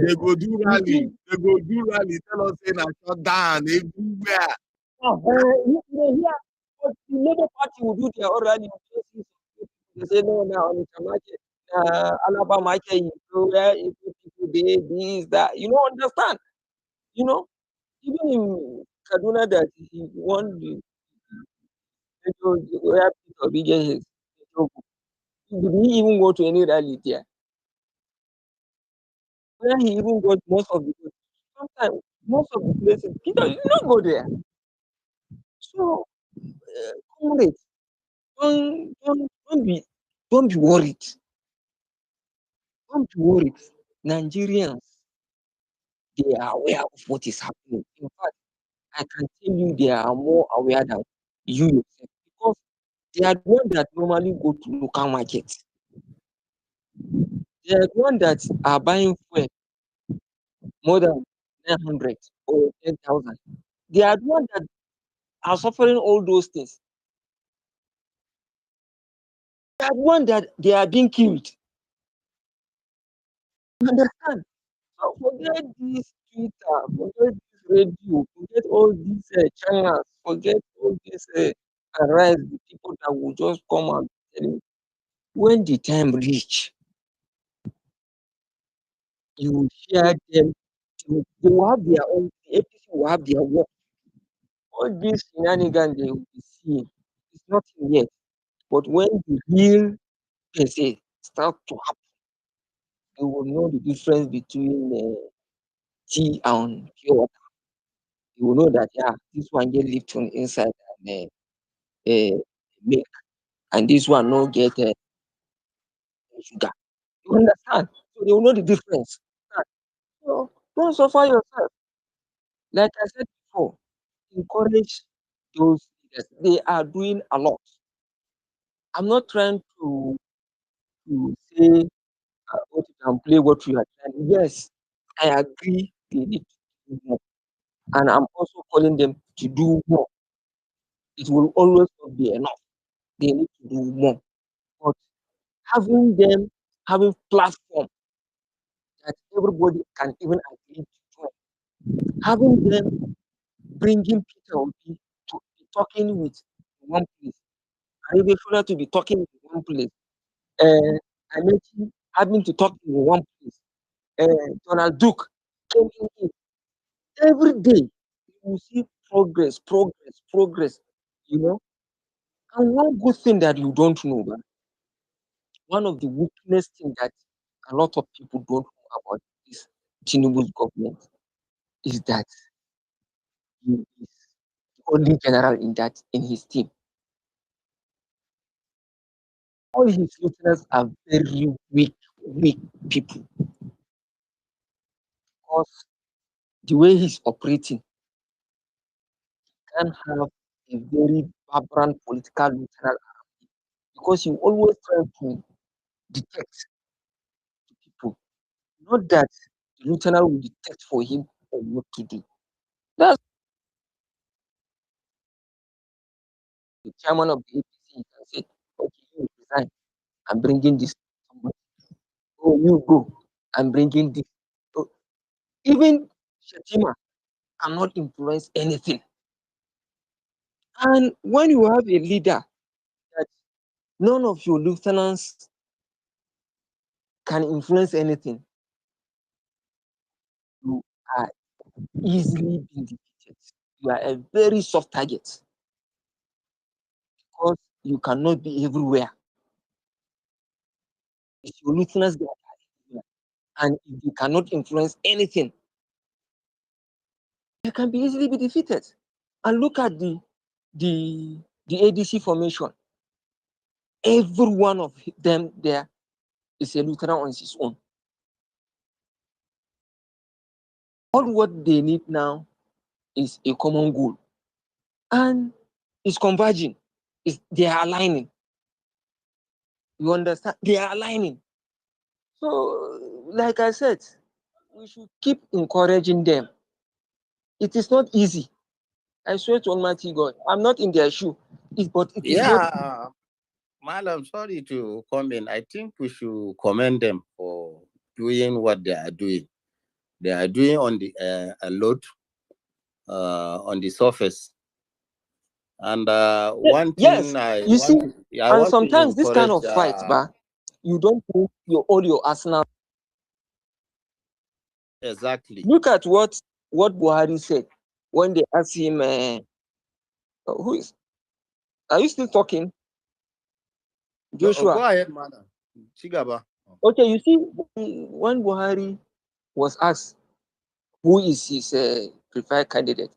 They go do you rally. see, They go do rally. Tell us saying I shut down everywhere. here, but the Labour Party will do their own rally. They say no, now on the market, Alaba market, so where if people they this that, understand, you know, even in Kaduna that he won the where Peter Obi get his, did he even go to any rally there? Where he even got most of the votes. Sometimes most of the places, Peter, you don't go there. So, comrades, don't be worried. Don't be worried. Nigerians, they are aware of what is happening. In fact, I can tell you they are more aware than you yourself because they are the one that normally go to local markets. They are the one that are buying fuel more than 900 or 10,000. They are the one that are suffering all those things. They are the one that they are being killed. You understand? So forget this Twitter, forget this radio, forget all these channels, forget all these arise the people that will just come and tell you. When the time reach, you will hear them. They will have their own. The APC will have their work. All these shenanigans they will be seeing, it's nothing yet. But when the real person start to happen, you will know the difference between tea and pure water. You will know that this one get Lipton inside and milk, and this one no get sugar. You understand? So they will know the difference. So don't suffer yourself. Like I said before, encourage those leaders. They are doing a lot. I'm not trying to say what you can play what you are trying. Yes, I agree they need to do more. And I'm also calling them to do more. It will always not be enough. They need to do more. But having them having platform that everybody can even agree to join, having them bringing Peter Obi to be talking with one place, Arabia to be talking in one place, Amechi having to talk in one place, Donald Duke came in every day. You will see progress, progress, progress, you know. And one good thing that you don't know, one of the weakness thing that a lot of people don't know about this Tinubu's government is that he is the only general in his team. All his lieutenants are very weak people because the way he's operating can have a very vibrant political lieutenant because he always try to detect the people, not that the lieutenant will detect for him or what to do. That's the chairman of the APC. He can say, okay, you resign. I'm bringing this. Somebody. Oh, you go. I'm bringing this. So even Shetima cannot influence anything. And when you have a leader that none of your lieutenants can influence anything, you are easily being defeated. You are a very soft target because you cannot be everywhere. If your lieutenants they are everywhere, and if they cannot influence anything, they can be easily be defeated. And look at the ADC formation. Every one of them there is a lieutenant on his own. All what they need now is a common goal, and it's converging. They are aligning. You understand? They are aligning. So, like I said, we should keep encouraging them. It is not easy. I swear to Almighty God, I'm not in their shoe. But it is not. Yeah, Malam, sorry to comment. I think we should commend them for doing what they are doing. They are doing on the a lot on the surface. And one Yes, thing I you see, want to, I and want to sometimes this kind encourage. of fight, but you don't put all your arsenal. Exactly. Look at what Buhari said when they asked him, "Who is? Are you still talking, Joshua?" Go ahead, Madam. Chigaba. Okay, you see, when Buhari was asked who is his preferred candidate,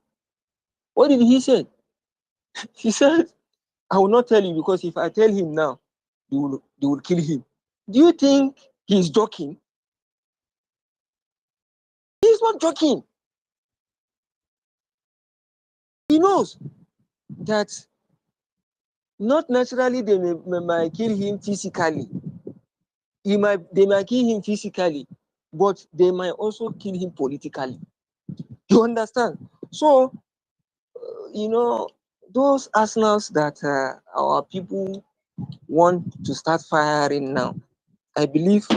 what did he say? He said, "I will not tell you because if I tell him now, they will kill him." Do you think he's joking? He's not joking. He knows that not naturally they might kill him physically. They might kill him physically, but they might also kill him politically. You understand? So, those arsenals that our people want to start firing now, I believe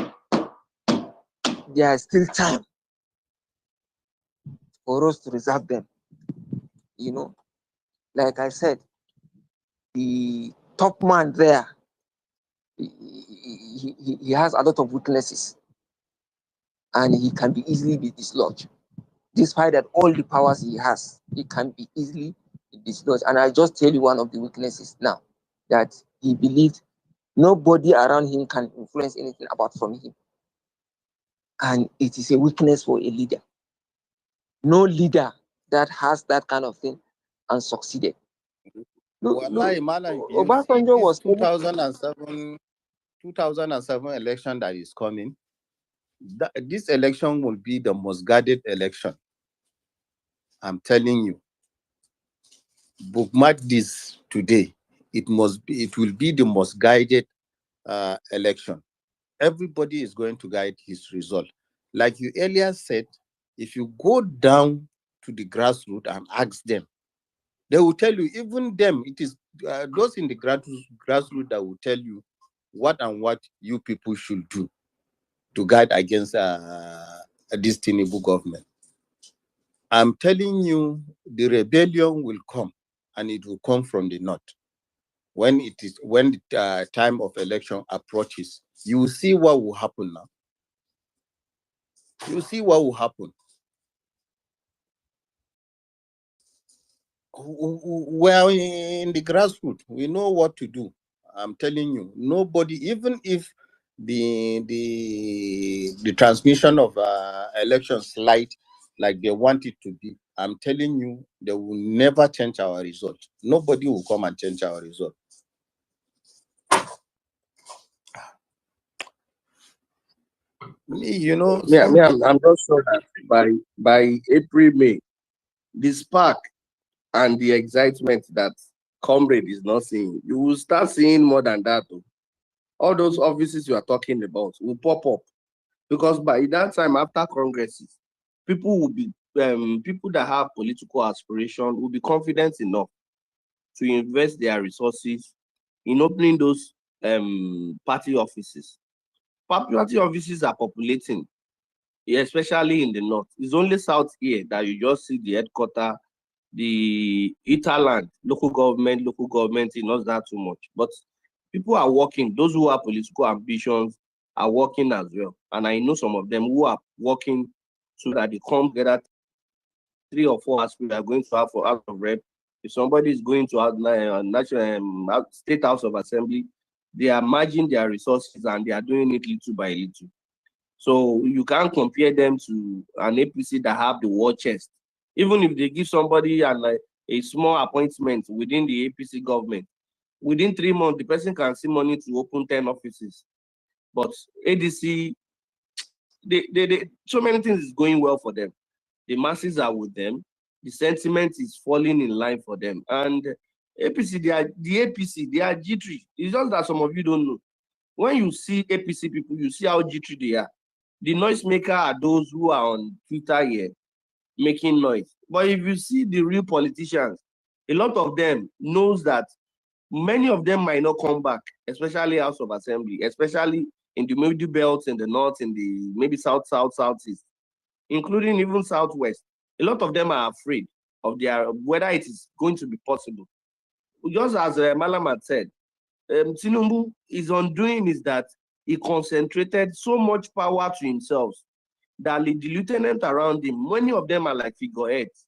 there is still time for us to reserve them. Like I said, the top man there, he has a lot of weaknesses and he can be easily be dislodged. Despite that all the powers he has, he can be easily dislodged. And I just tell you one of the weaknesses now, that he believed nobody around him can influence anything about from him. And it is a weakness for a leader. No leader that has that kind of thing and succeeded. Wallahi, Malam, you see Obasanjo this was 2007 election that is coming. This election will be the most guarded election. I'm telling you. Bookmark this today. It will be the most guided election. Everybody is going to guide his result. Like you earlier said, if you go down to the grassroots and ask them, they will tell you, even them, it is those in the grassroots that will tell you what and what you people should do to guide against this Tinubu government. I'm telling you, the rebellion will come, and it will come from the north. When the time of election approaches, you will see what will happen now. You see what will happen. Well, in the grassroots, we know what to do. I'm telling you, nobody, even if the transmission of election slide like they want it to be, I'm telling you, they will never change our result. Nobody will come and change our result. I'm just sure that by April, May, the spark and the excitement that comrade is not seeing, you will start seeing more than that. All those offices you are talking about will pop up, because by that time, after congresses, people will be people that have political aspiration will be confident enough to invest their resources in opening those party offices. Party offices are populating, especially in the north. It's only south here that you just see the headquarters, the hinterland, local government, not that too much. But people are working. Those who have political ambitions are working as well. And I know some of them who are working so that they come together. 3 or 4 aspirants are going to have for House of Rep. If somebody is going to have national State House of Assembly, they are merging their resources and they are doing it little by little. So you can't compare them to an APC that have the war chest. Even if they give somebody a small appointment within the APC government, within 3 months, the person can see money to open 10 offices. But ADC, so many things is going well for them. The masses are with them. The sentiment is falling in line for them. And APC, they are jittery. It's just that some of you don't know. When you see APC people, you see how jittery they are. The noisemaker are those who are on Twitter here. making noise. But if you see the real politicians, a lot of them knows that many of them might not come back, especially House of Assembly, especially in the middle belts in the north, in the maybe southeast, including even southwest. A lot of them are afraid of their whether it is going to be possible. Just as Malam had said, Tinubu is undoing is that he concentrated so much power to himself that the lieutenants around him, many of them are like figureheads.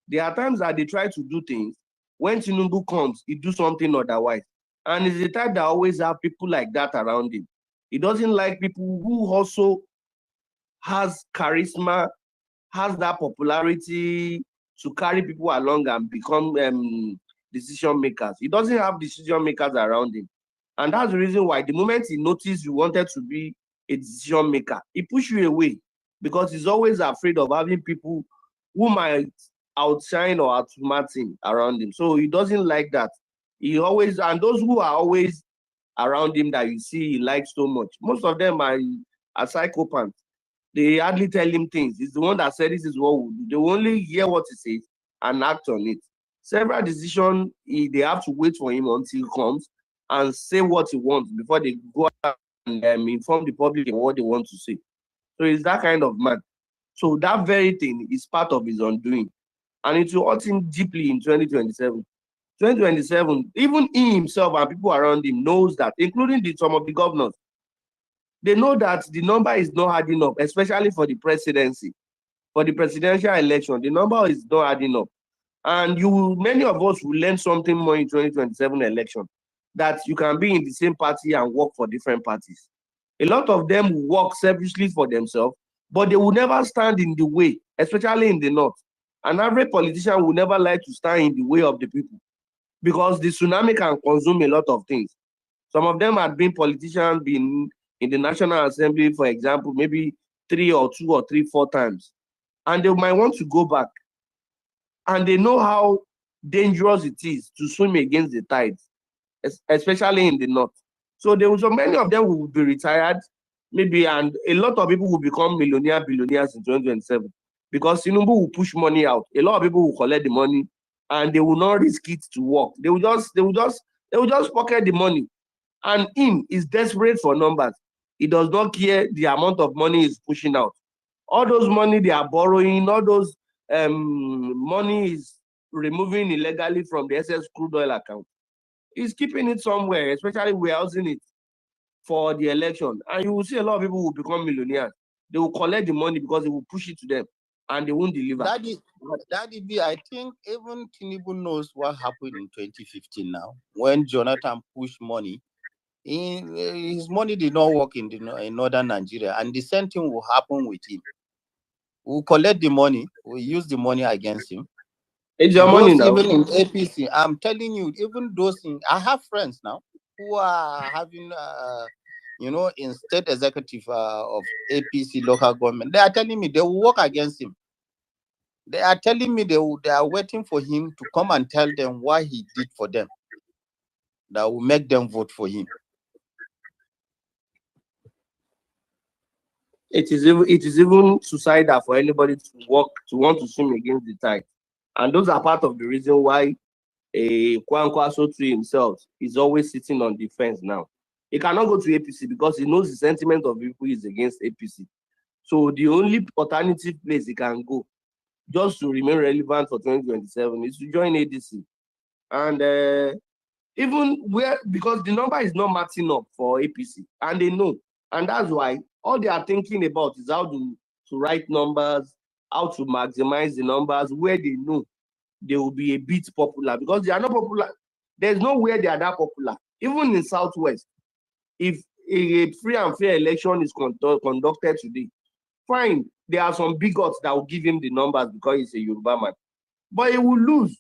There are times that they try to do things. When Tinubu comes, he do something otherwise. And he's the type that always have people like that around him. He doesn't like people who also has charisma, has that popularity to carry people along and become decision makers. He doesn't have decision makers around him. And that's the reason why the moment he noticed you wanted to be a decision maker, he pushed you away because he's always afraid of having people who might outshine or outsmart him around him. So he doesn't like that. He always, and those who are always around him that you see he likes so much, most of them are psychopaths. They hardly tell him things. He's the one that said this is what we'll do. They will only hear what he says and act on it. Several decisions, they have to wait for him until he comes and say what he wants before they go out and inform the public what they want to say. So he's that kind of man. So that very thing is part of his undoing. And it will hurt him deeply in 2027. 2027, even he himself and people around him knows that, including some of the governors, they know that the number is not adding up, especially for the presidency. For the presidential election, the number is not adding up. And many of us will learn something more in 2027 election, that you can be in the same party and work for different parties. A lot of them will work selfishly for themselves, but they will never stand in the way, especially in the north. An average politician will never like to stand in the way of the people because the tsunami can consume a lot of things. Some of them had been politicians, been in the National Assembly, for example, maybe 4 times. And they might want to go back. And they know how dangerous it is to swim against the tides, especially in the north. So many of them will be retired, maybe, and a lot of people will become billionaires in 2027 because Tinubu will push money out. A lot of people will collect the money and they will not risk it to work. They will just pocket the money. And him is desperate for numbers. He does not care the amount of money he's pushing out. All those money they are borrowing, all those money is removing illegally from the SS crude oil account. He's keeping it somewhere, especially warehousing it for the election. And you will see a lot of people will become millionaires. They will collect the money because they will push it to them and they won't deliver. Daddy B, I think even Tinubu knows what happened in 2015 now when Jonathan pushed money. His money did not work in northern Nigeria, and the same thing will happen with him. We'll collect the money, we'll use the money against him. It's your money now. Even in APC, I'm telling you, even those I have friends now who are having, in state executive of APC local government. They are telling me they will work against him. They are telling me they are waiting for him to come and tell them what he did for them. That will make them vote for him. It is even suicidal for anybody to want to swim against the tide. And those are part of the reason why Kwankwaso to himself is always sitting on the fence now. He cannot go to APC because he knows the sentiment of people is against APC. So the only alternative place he can go just to remain relevant for 2027 is to join ADC. And because the number is not matching up for APC, and they know. And that's why all they are thinking about is how to write numbers, how to maximize the numbers where they know they will be a bit popular, because they are not popular. There's nowhere they are that popular. Even in Southwest, if a free and fair election is conducted today, fine, there are some bigots that will give him the numbers because he's a Yoruba man. But he will lose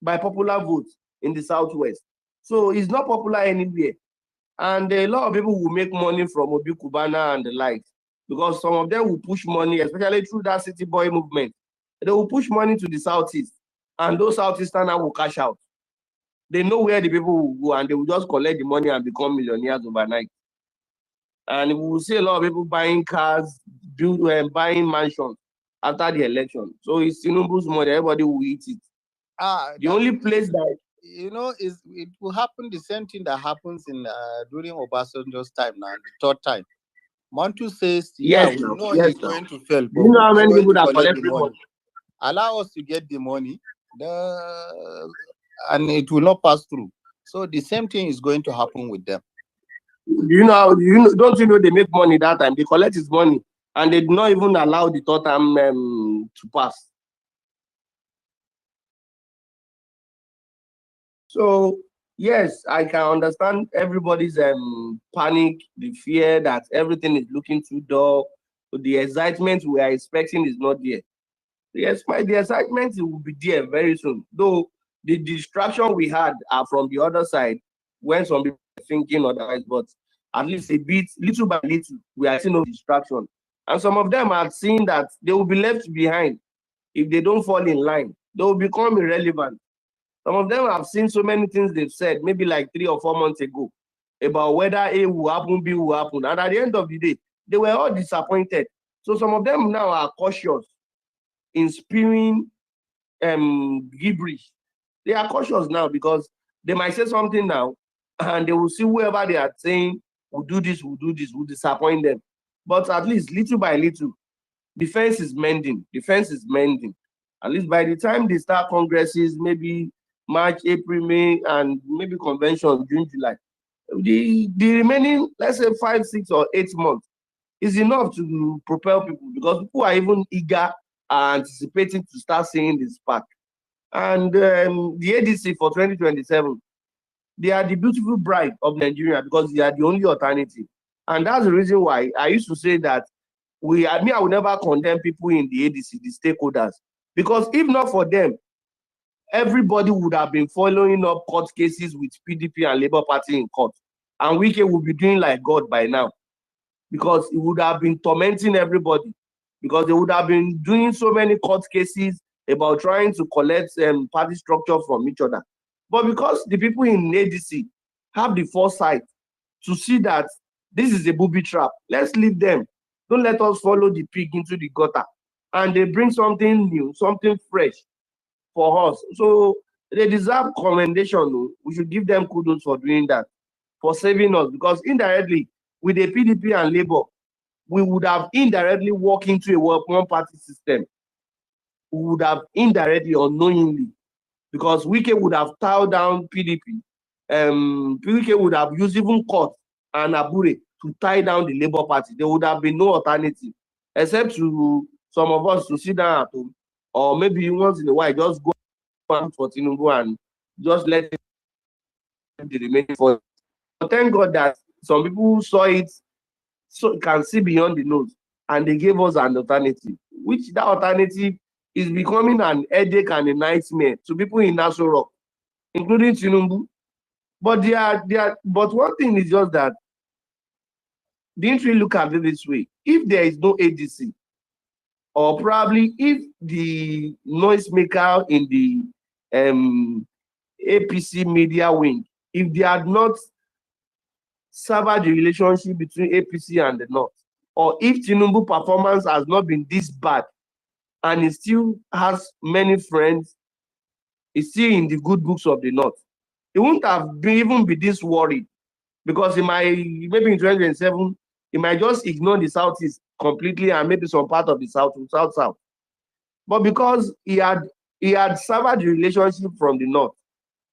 by popular votes in the Southwest. So he's not popular anywhere. And a lot of people will make money from Obi Kubana and the likes, because some of them will push money, especially through that city boy movement. They will push money to the Southeast, and those Southeasterners will cash out. They know where the people will go, and they will just collect the money and become millionaires overnight. And we will see a lot of people buying cars, buying mansions after the election. So it's Tinubu's money. Everybody will eat it. The only place that is it will happen the same thing that happens in during Obasanjo's time now, the third time. Montu says, yeah, yes, we now, know yes, he's now. going to fail, Do but you know how who's many going people to that collect collect the free money? money? Allow us to get the money, and it will not pass through. So the same thing is going to happen with them. Do you know? Don't you know they make money that time? They collect his money, and they do not even allow the third time to pass. So yes, I can understand everybody's panic, the fear that everything is looking too dull. The excitement we are expecting is not there. Yes, the excitement will be there very soon. Though the distraction we had are from the other side when some people are thinking otherwise, but at least a bit, little by little, we are seeing no distraction. And some of them are seeing that they will be left behind if they don't fall in line. They will become irrelevant. Some of them have seen so many things they've said, maybe like 3 or 4 months ago, about whether A will happen, B will happen. And at the end of the day, they were all disappointed. So some of them now are cautious in spewing gibberish. They are cautious now because they might say something now and they will see whoever they are saying will do this, will disappoint them. But at least little by little, the fence is mending. The fence is mending. At least by the time they start congresses, maybe March, April, May, and maybe convention, June, July, the remaining, let's say 5, 6, or 8 months is enough to propel people because people are even eager and anticipating to start seeing this spark. And the ADC for 2027, they are the beautiful bride of Nigeria because they are the only alternative. And that's the reason why I used to say that I will never condemn people in the ADC, the stakeholders, because if not for them, everybody would have been following up court cases with PDP and Labour Party in court. And Wike would be doing like God by now because he would have been tormenting everybody because they would have been doing so many court cases about trying to collect party structure from each other. But because the people in ADC have the foresight to see that this is a booby trap, let's leave them. Don't let us follow the pig into the gutter. And they bring something new, something fresh for us. So they deserve commendation. We should give them kudos for doing that, for saving us, because indirectly, with the PDP and Labour, we would have indirectly walked into a one-party system. We would have indirectly, unknowingly, because Wike would have tiled down PDP. Wike would have used even court and Abure to tie down the Labour Party. There would have been no alternative, except to some of us to sit down at home, or maybe once in a while, just go out for Tinubu and just let the remaining for. But thank God that some people saw it, so can see beyond the nose, and they gave us an alternative, which that alternative is becoming an headache and a nightmare to people in Nassau Rock, including Tinubu. But but one thing is just that, didn't we look at it this way? If there is no ADC, or probably if the noisemaker in the APC media wing, if they had not severed the relationship between APC and the North, or if Tinubu performance has not been this bad, and he still has many friends, he's still in the good books of the North, he wouldn't have even be this worried, because he might, maybe in 2027, he might just ignore the Southeast completely and maybe some part of the South. But because he had severed the relationship from the North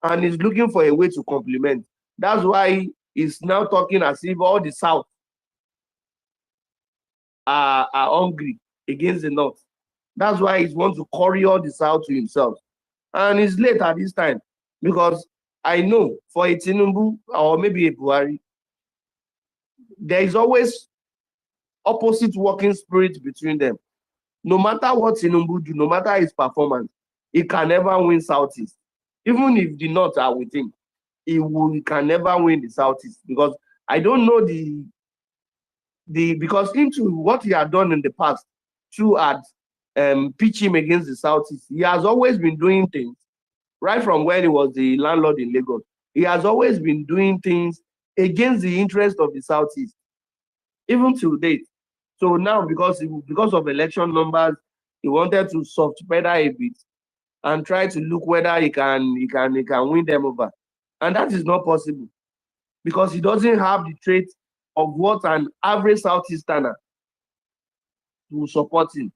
and is looking for a way to complement, that's why he's now talking as if all the South are hungry against the North. That's why he wants to carry all the South to himself. And it's late at this time, because I know for a Tinubu or maybe a Buhari, there is always opposite working spirit between them. No matter what Tinubu do, no matter his performance, he can never win Southeast. Even if the North are with him, he can never win the Southeast, because I don't know because into what he had done in the past to pitch him against the Southeast. He has always been doing things right from when he was the landlord in Lagos. He has always been doing things against the interest of the Southeast, even till date. So now, because of election numbers, He wanted to soft pedal a bit and try to look whether he can win them over. And that is not possible because he doesn't have the trait of what an average Southeasterner will support him.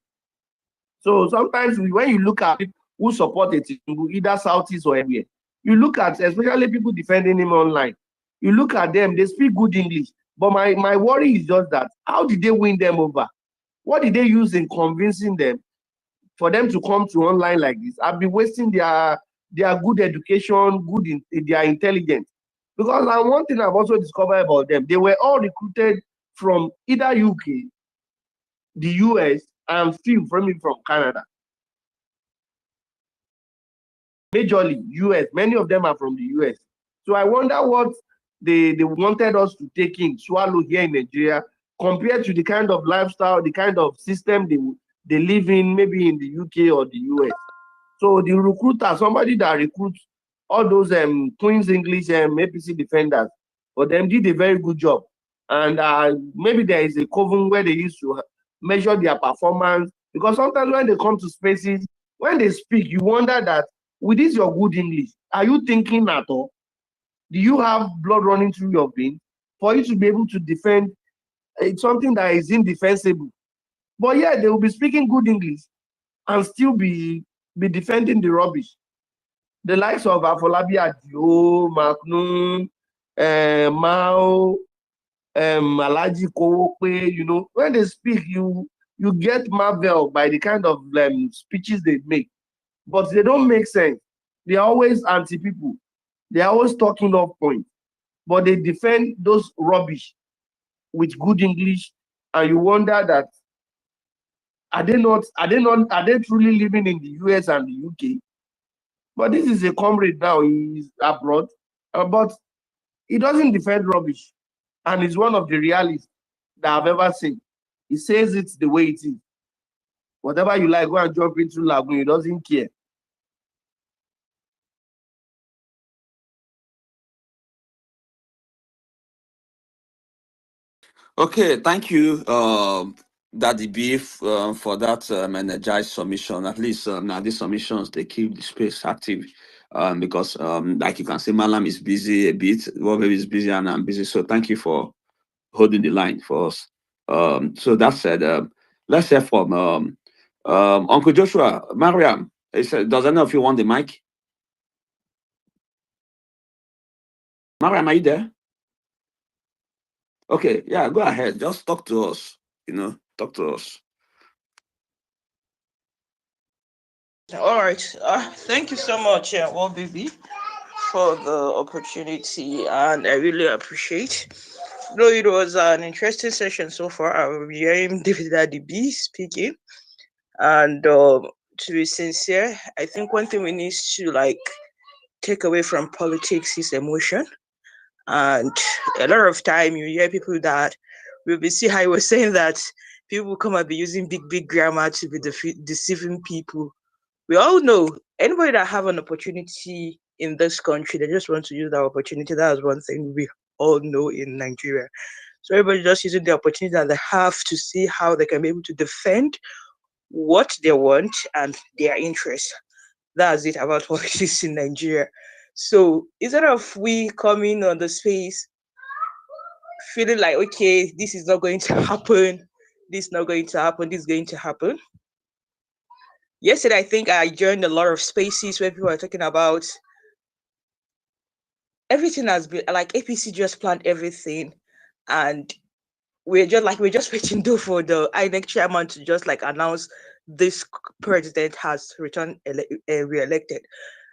So sometimes when you look at people who support a team, either Southeast or anywhere, you look at, especially people defending him online, you look at them, they speak good English. But my worry is just that, how did they win them over? What did they use in convincing them for them to come to online like this? I've been wasting their good education, their intelligence. Because one thing I've also discovered about them, they were all recruited from either UK, the US, and few from Canada. Majorly US, many of them are from the US. So I wonder what they wanted us to take in, swallow here in Nigeria, compared to the kind of lifestyle, the kind of system they live in, maybe in the UK or the US. So the recruiter, somebody that recruits all those Queen's English APC defenders, for them did a very good job. And maybe there is a coven where they used to measure their performance, because sometimes when they come to spaces, when they speak, you wonder that with this your good English, are you thinking at all? Do you have blood running through your veins for you to be able to defend something that is indefensible? But yeah, they will be speaking good English and still be defending the rubbish. The likes of Afolabi Adio, Maknun, Mao, Alaji Kowope, when they speak, you get marveled by the kind of speeches they make. But they don't make sense. They are always anti-people. They are always talking off point. But they defend those rubbish with good English, and you wonder that are they truly living in the US and the UK? But this is a comrade now, he's abroad, but he doesn't defend rubbish. And he's one of the realists that I've ever seen. He says it's the way it is. Whatever you like, go and jump into Lagoon, he doesn't care. Okay, thank you, Daddy Beef, for that energized submission. At least now these submissions they keep the space active, because like you can see, Malam is busy a bit, Robert is busy, and I'm busy. So thank you for holding the line for us. So that said, let's hear from Uncle Joshua. Mariam, does any of you want the mic? Mariam, are you there? Okay, yeah, go ahead. Just talk to us. Talk to us. All right. Thank you so much, baby, for the opportunity, and I really appreciate. Though it was an interesting session so far, I'm hearing David Adibi speaking, and to be sincere, I think one thing we need to take away from politics is emotion. And a lot of time you hear people that will be see how I was saying that people come and be using big grammar to be deceiving people. We all know anybody that have an opportunity in this country, they just want to use that opportunity. That is one thing we all know in Nigeria. So everybody just using the opportunity that they have to see how they can be able to defend what they want and their interests. That's it about politics in Nigeria. So instead of we coming on the space feeling like, okay, this is not going to happen, this is not going to happen, this is going to happen. Yesterday, I think I joined a lot of spaces where people are talking about everything has been like APC just planned everything, and we're just waiting though for the INEC chairman to just announce this president has returned re-elected,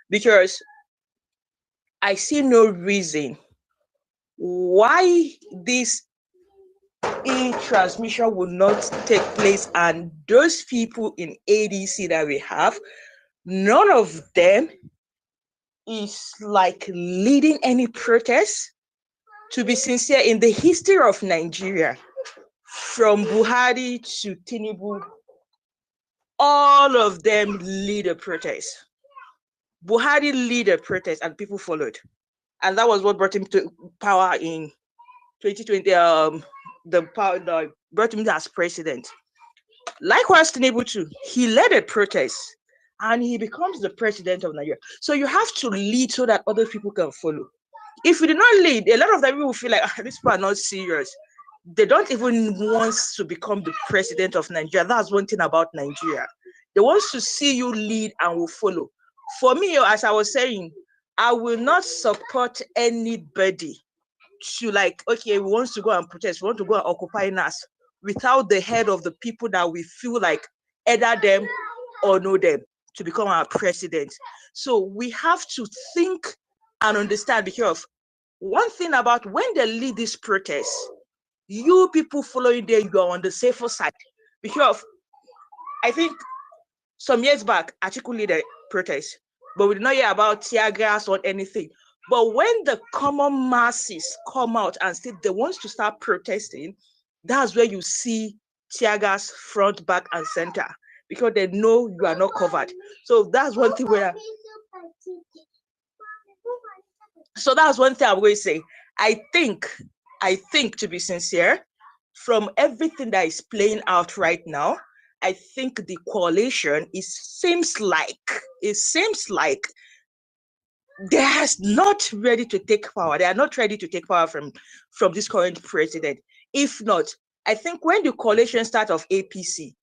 because I see no reason why this transmission will not take place, and those people in ADC that we have, none of them is leading any protest. To be sincere, in the history of Nigeria, from Buhari to Tinubu, all of them lead a protest. Buhari lead a protest and people followed, and that was what brought him to power in 2020. The power that brought him as president. Likewise, Tinubu too. He led a protest and he becomes the president of Nigeria. So you have to lead so that other people can follow. If you do not lead, a lot of them will feel like these people are not serious. They don't even want to become the president of Nigeria. That's one thing about Nigeria. They want to see you lead and will follow. For me, as I was saying, I will not support anybody to like, okay, we want to go and protest, we want to go and occupy NAS without the head of the people that we feel like either them or know them to become our president. So we have to think and understand, because one thing about when they lead this protest, you people following there, you are on the safer side. Because I think some years back, Atiku led a protest, but we did not hear about tear gas or anything. But when the common masses come out and say they want to start protesting, that's where you see tear gas front, back, and center, because they know you are not covered. So that's one thing where. So that's one thing I'm going to say. I think, to be sincere, from everything that is playing out right now, I think the coalition seems like they are not ready to take power. They are not ready to take power from this current president. If not, I think when the coalition started of APC,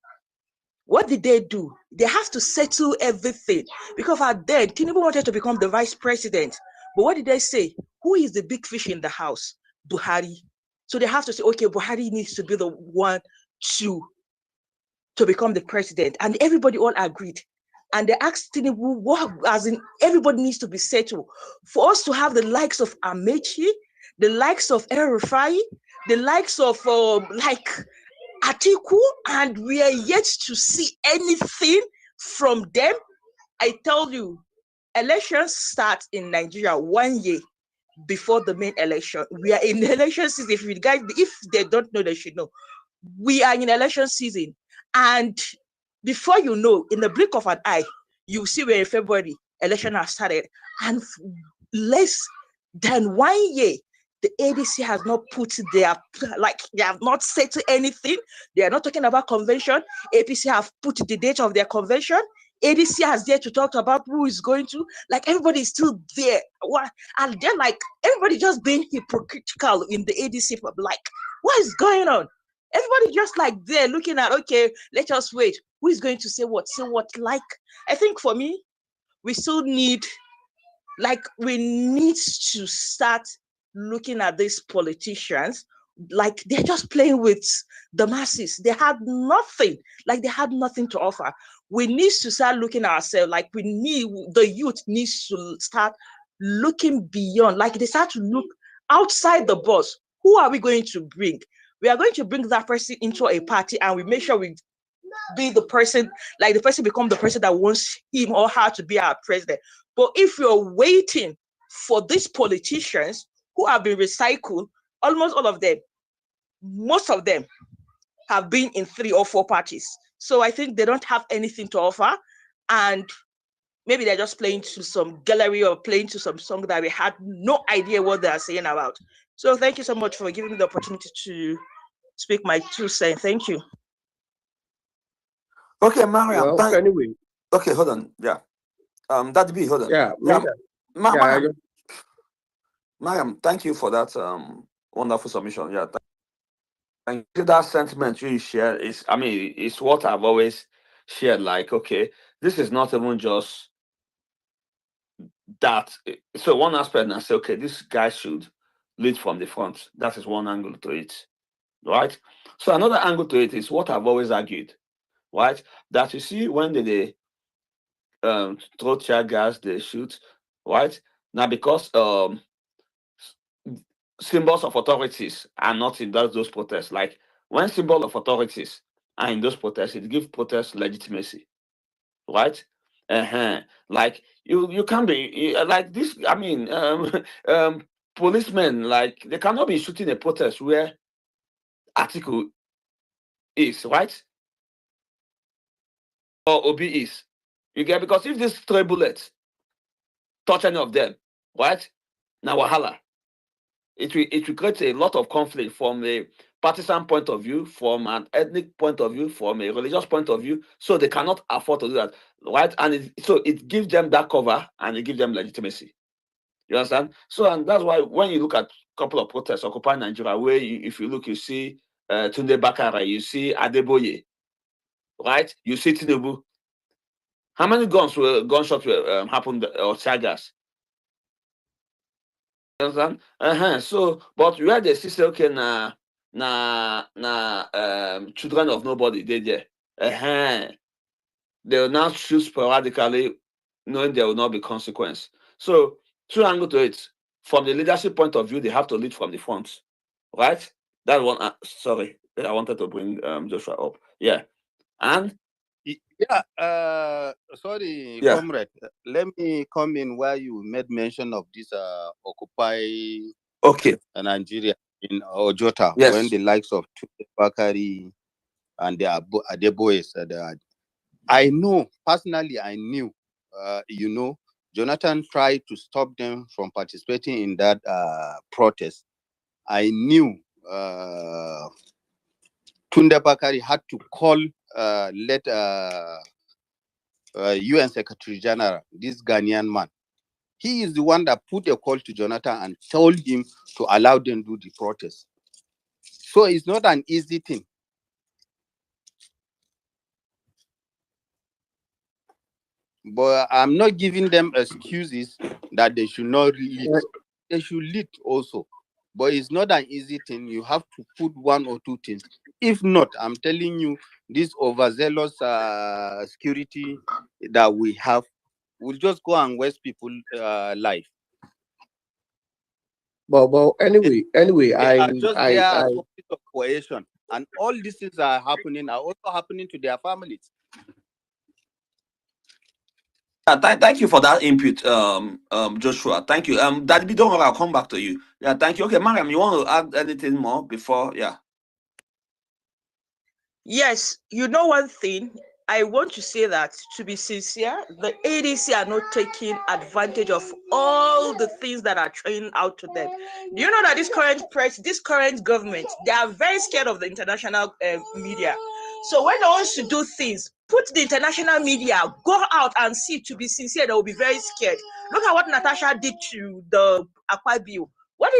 what did they do? They have to settle everything, because at then Tinubu wanted to become the vice president. But what did they say? Who is the big fish in the house? Buhari. So they have to say, okay, Buhari needs to be the one to become the president. And everybody all agreed. And they asked Tinubu, what, as in everybody needs to be settled. For us to have the likes of Amechi, the likes of El Rufai, the likes of Atiku, and we are yet to see anything from them. I tell you, elections start in Nigeria 1 year before the main election. We are in election season. If they don't know, they should know. We are in election season, and before you know, in the blink of an eye, you see where in February election has started, and less than 1 year, the ADC has not put their, they have not said anything. They are not talking about convention. APC have put the date of their convention. ADC has there to talk about who is going to, everybody is still there. And they're everybody just being hypocritical in the ADC, what is going on? Everybody just there looking at, okay, let us wait. Who is going to say what? I think for me, we still need, we need to start looking at these politicians they're just playing with the masses. They had nothing, they had nothing to offer. We need to start looking at ourselves, the youth needs to start looking beyond, they start to look outside the box. Who are we going to bring? We are going to bring that person into a party, and we make sure we be the person, the person become the person that wants him or her to be our president. But if you're waiting for these politicians who have been recycled, almost all of them, most of them have been in 3 or 4 parties. So I think they don't have anything to offer, and maybe they're just playing to some gallery or playing to some song that we had no idea what they are saying about. So thank you so much for giving me the opportunity to speak my 2 cents. Thank you. Okay, Mariam. Well, anyway. Okay, hold on. Yeah. That be hold on. Yeah. Mariam, thank you for that wonderful submission. Yeah. Thank you. That sentiment you share is, it's what I've always shared. Okay, this is not even just that. So one aspect, I say, okay, this guy should lead from the front. That is one angle to it, right? So another angle to it is what I've always argued, right? That you see when they throw tear gas, they shoot, right? Now because symbols of authorities are not in those protests. When symbol of authorities are in those protests, it gives protests legitimacy, right? You can't be this. Policemen, they cannot be shooting a protest where article is, right? Or Obi is. You get, because if these 3 bullets touch any of them, right? Now wahala. It will create a lot of conflict from the partisan point of view, from an ethnic point of view, from a religious point of view. So they cannot afford to do that, right? And so it gives them that cover and it gives them legitimacy. You understand? So, and that's why when you look at a couple of protests occupying Nigeria, where if you look, you see Tunde Bakare, you see Adeboye, right? You see Tinubu. How many gunshots happened or sagas? You understand? So, but where they still say, okay, children of nobody, they there. They will now choose sporadically, knowing there will not be consequence. So, two angles to it. From the leadership point of view, they have to lead from the front, right? That one. Sorry, I wanted to bring Joshua up. Yeah, and Yeah, sorry, yeah, comrade. Let me come in where you made mention of this Occupy okay, Nigeria in Ojota, when yes, the likes of Tunde Bakari and the Adeboye said that. I know, personally, I knew, Jonathan tried to stop them from participating in that protest. I knew Tunde Bakari had to call, let UN Secretary General, this Ghanaian man. He is the one that put a call to Jonathan and told him to allow them to do the protest. So it's not an easy thing. But I'm not giving them excuses that they should not lead. They should lead also. But it's not an easy thing. You have to put one or two things. If not, I'm telling you, this overzealous security that we have will just go and waste people's life. But anyway, They are just there as objects of coercion. And all these things are also happening to their families. Thank you for that input, Joshua. Thank you. Daddy, don't worry, I'll come back to you. Yeah, thank you. Okay, Mariam, you want to add anything more before? Yeah. Yes, you know one thing, I want to say that, to be sincere, the ADC are not taking advantage of all the things that are thrown out to them. Do you know that this current government, they are very scared of the international media. So when they want to do things, put the international media, go out and see. To be sincere, they will be very scared. Look at what Natasha did to the Akwa Bill. What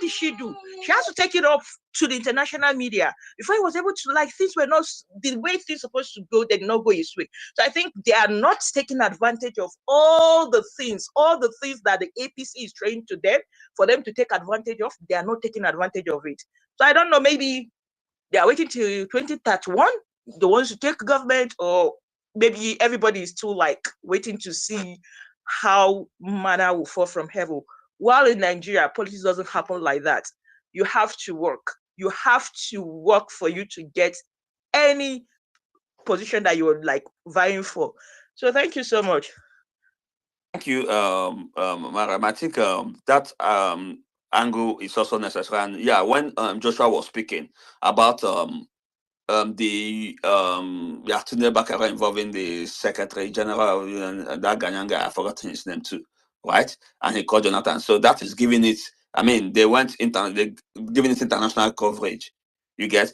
did she do? She has to take it up to the international media before he was able to, like, things were not the way things supposed to go, they did not go his way. So I think they are not taking advantage of all the things that the APC is trying to them for them to take advantage of. They are not taking advantage of it. So I don't know, maybe they are waiting till 2031, the ones to take government, or maybe everybody is still like waiting to see how manna will fall from heaven. While in Nigeria, politics doesn't happen like that. You have to work. You have to work for you to get any position that you're like vying for. So thank you so much. Thank you, Mariam. I think that angle is also necessary. And yeah, when Joshua was speaking about Tunde Bakare involving the Secretary General and that Ghanaian guy, I forgot his name too, right? And he called Jonathan. So that is giving it. I mean, they giving it international coverage. You get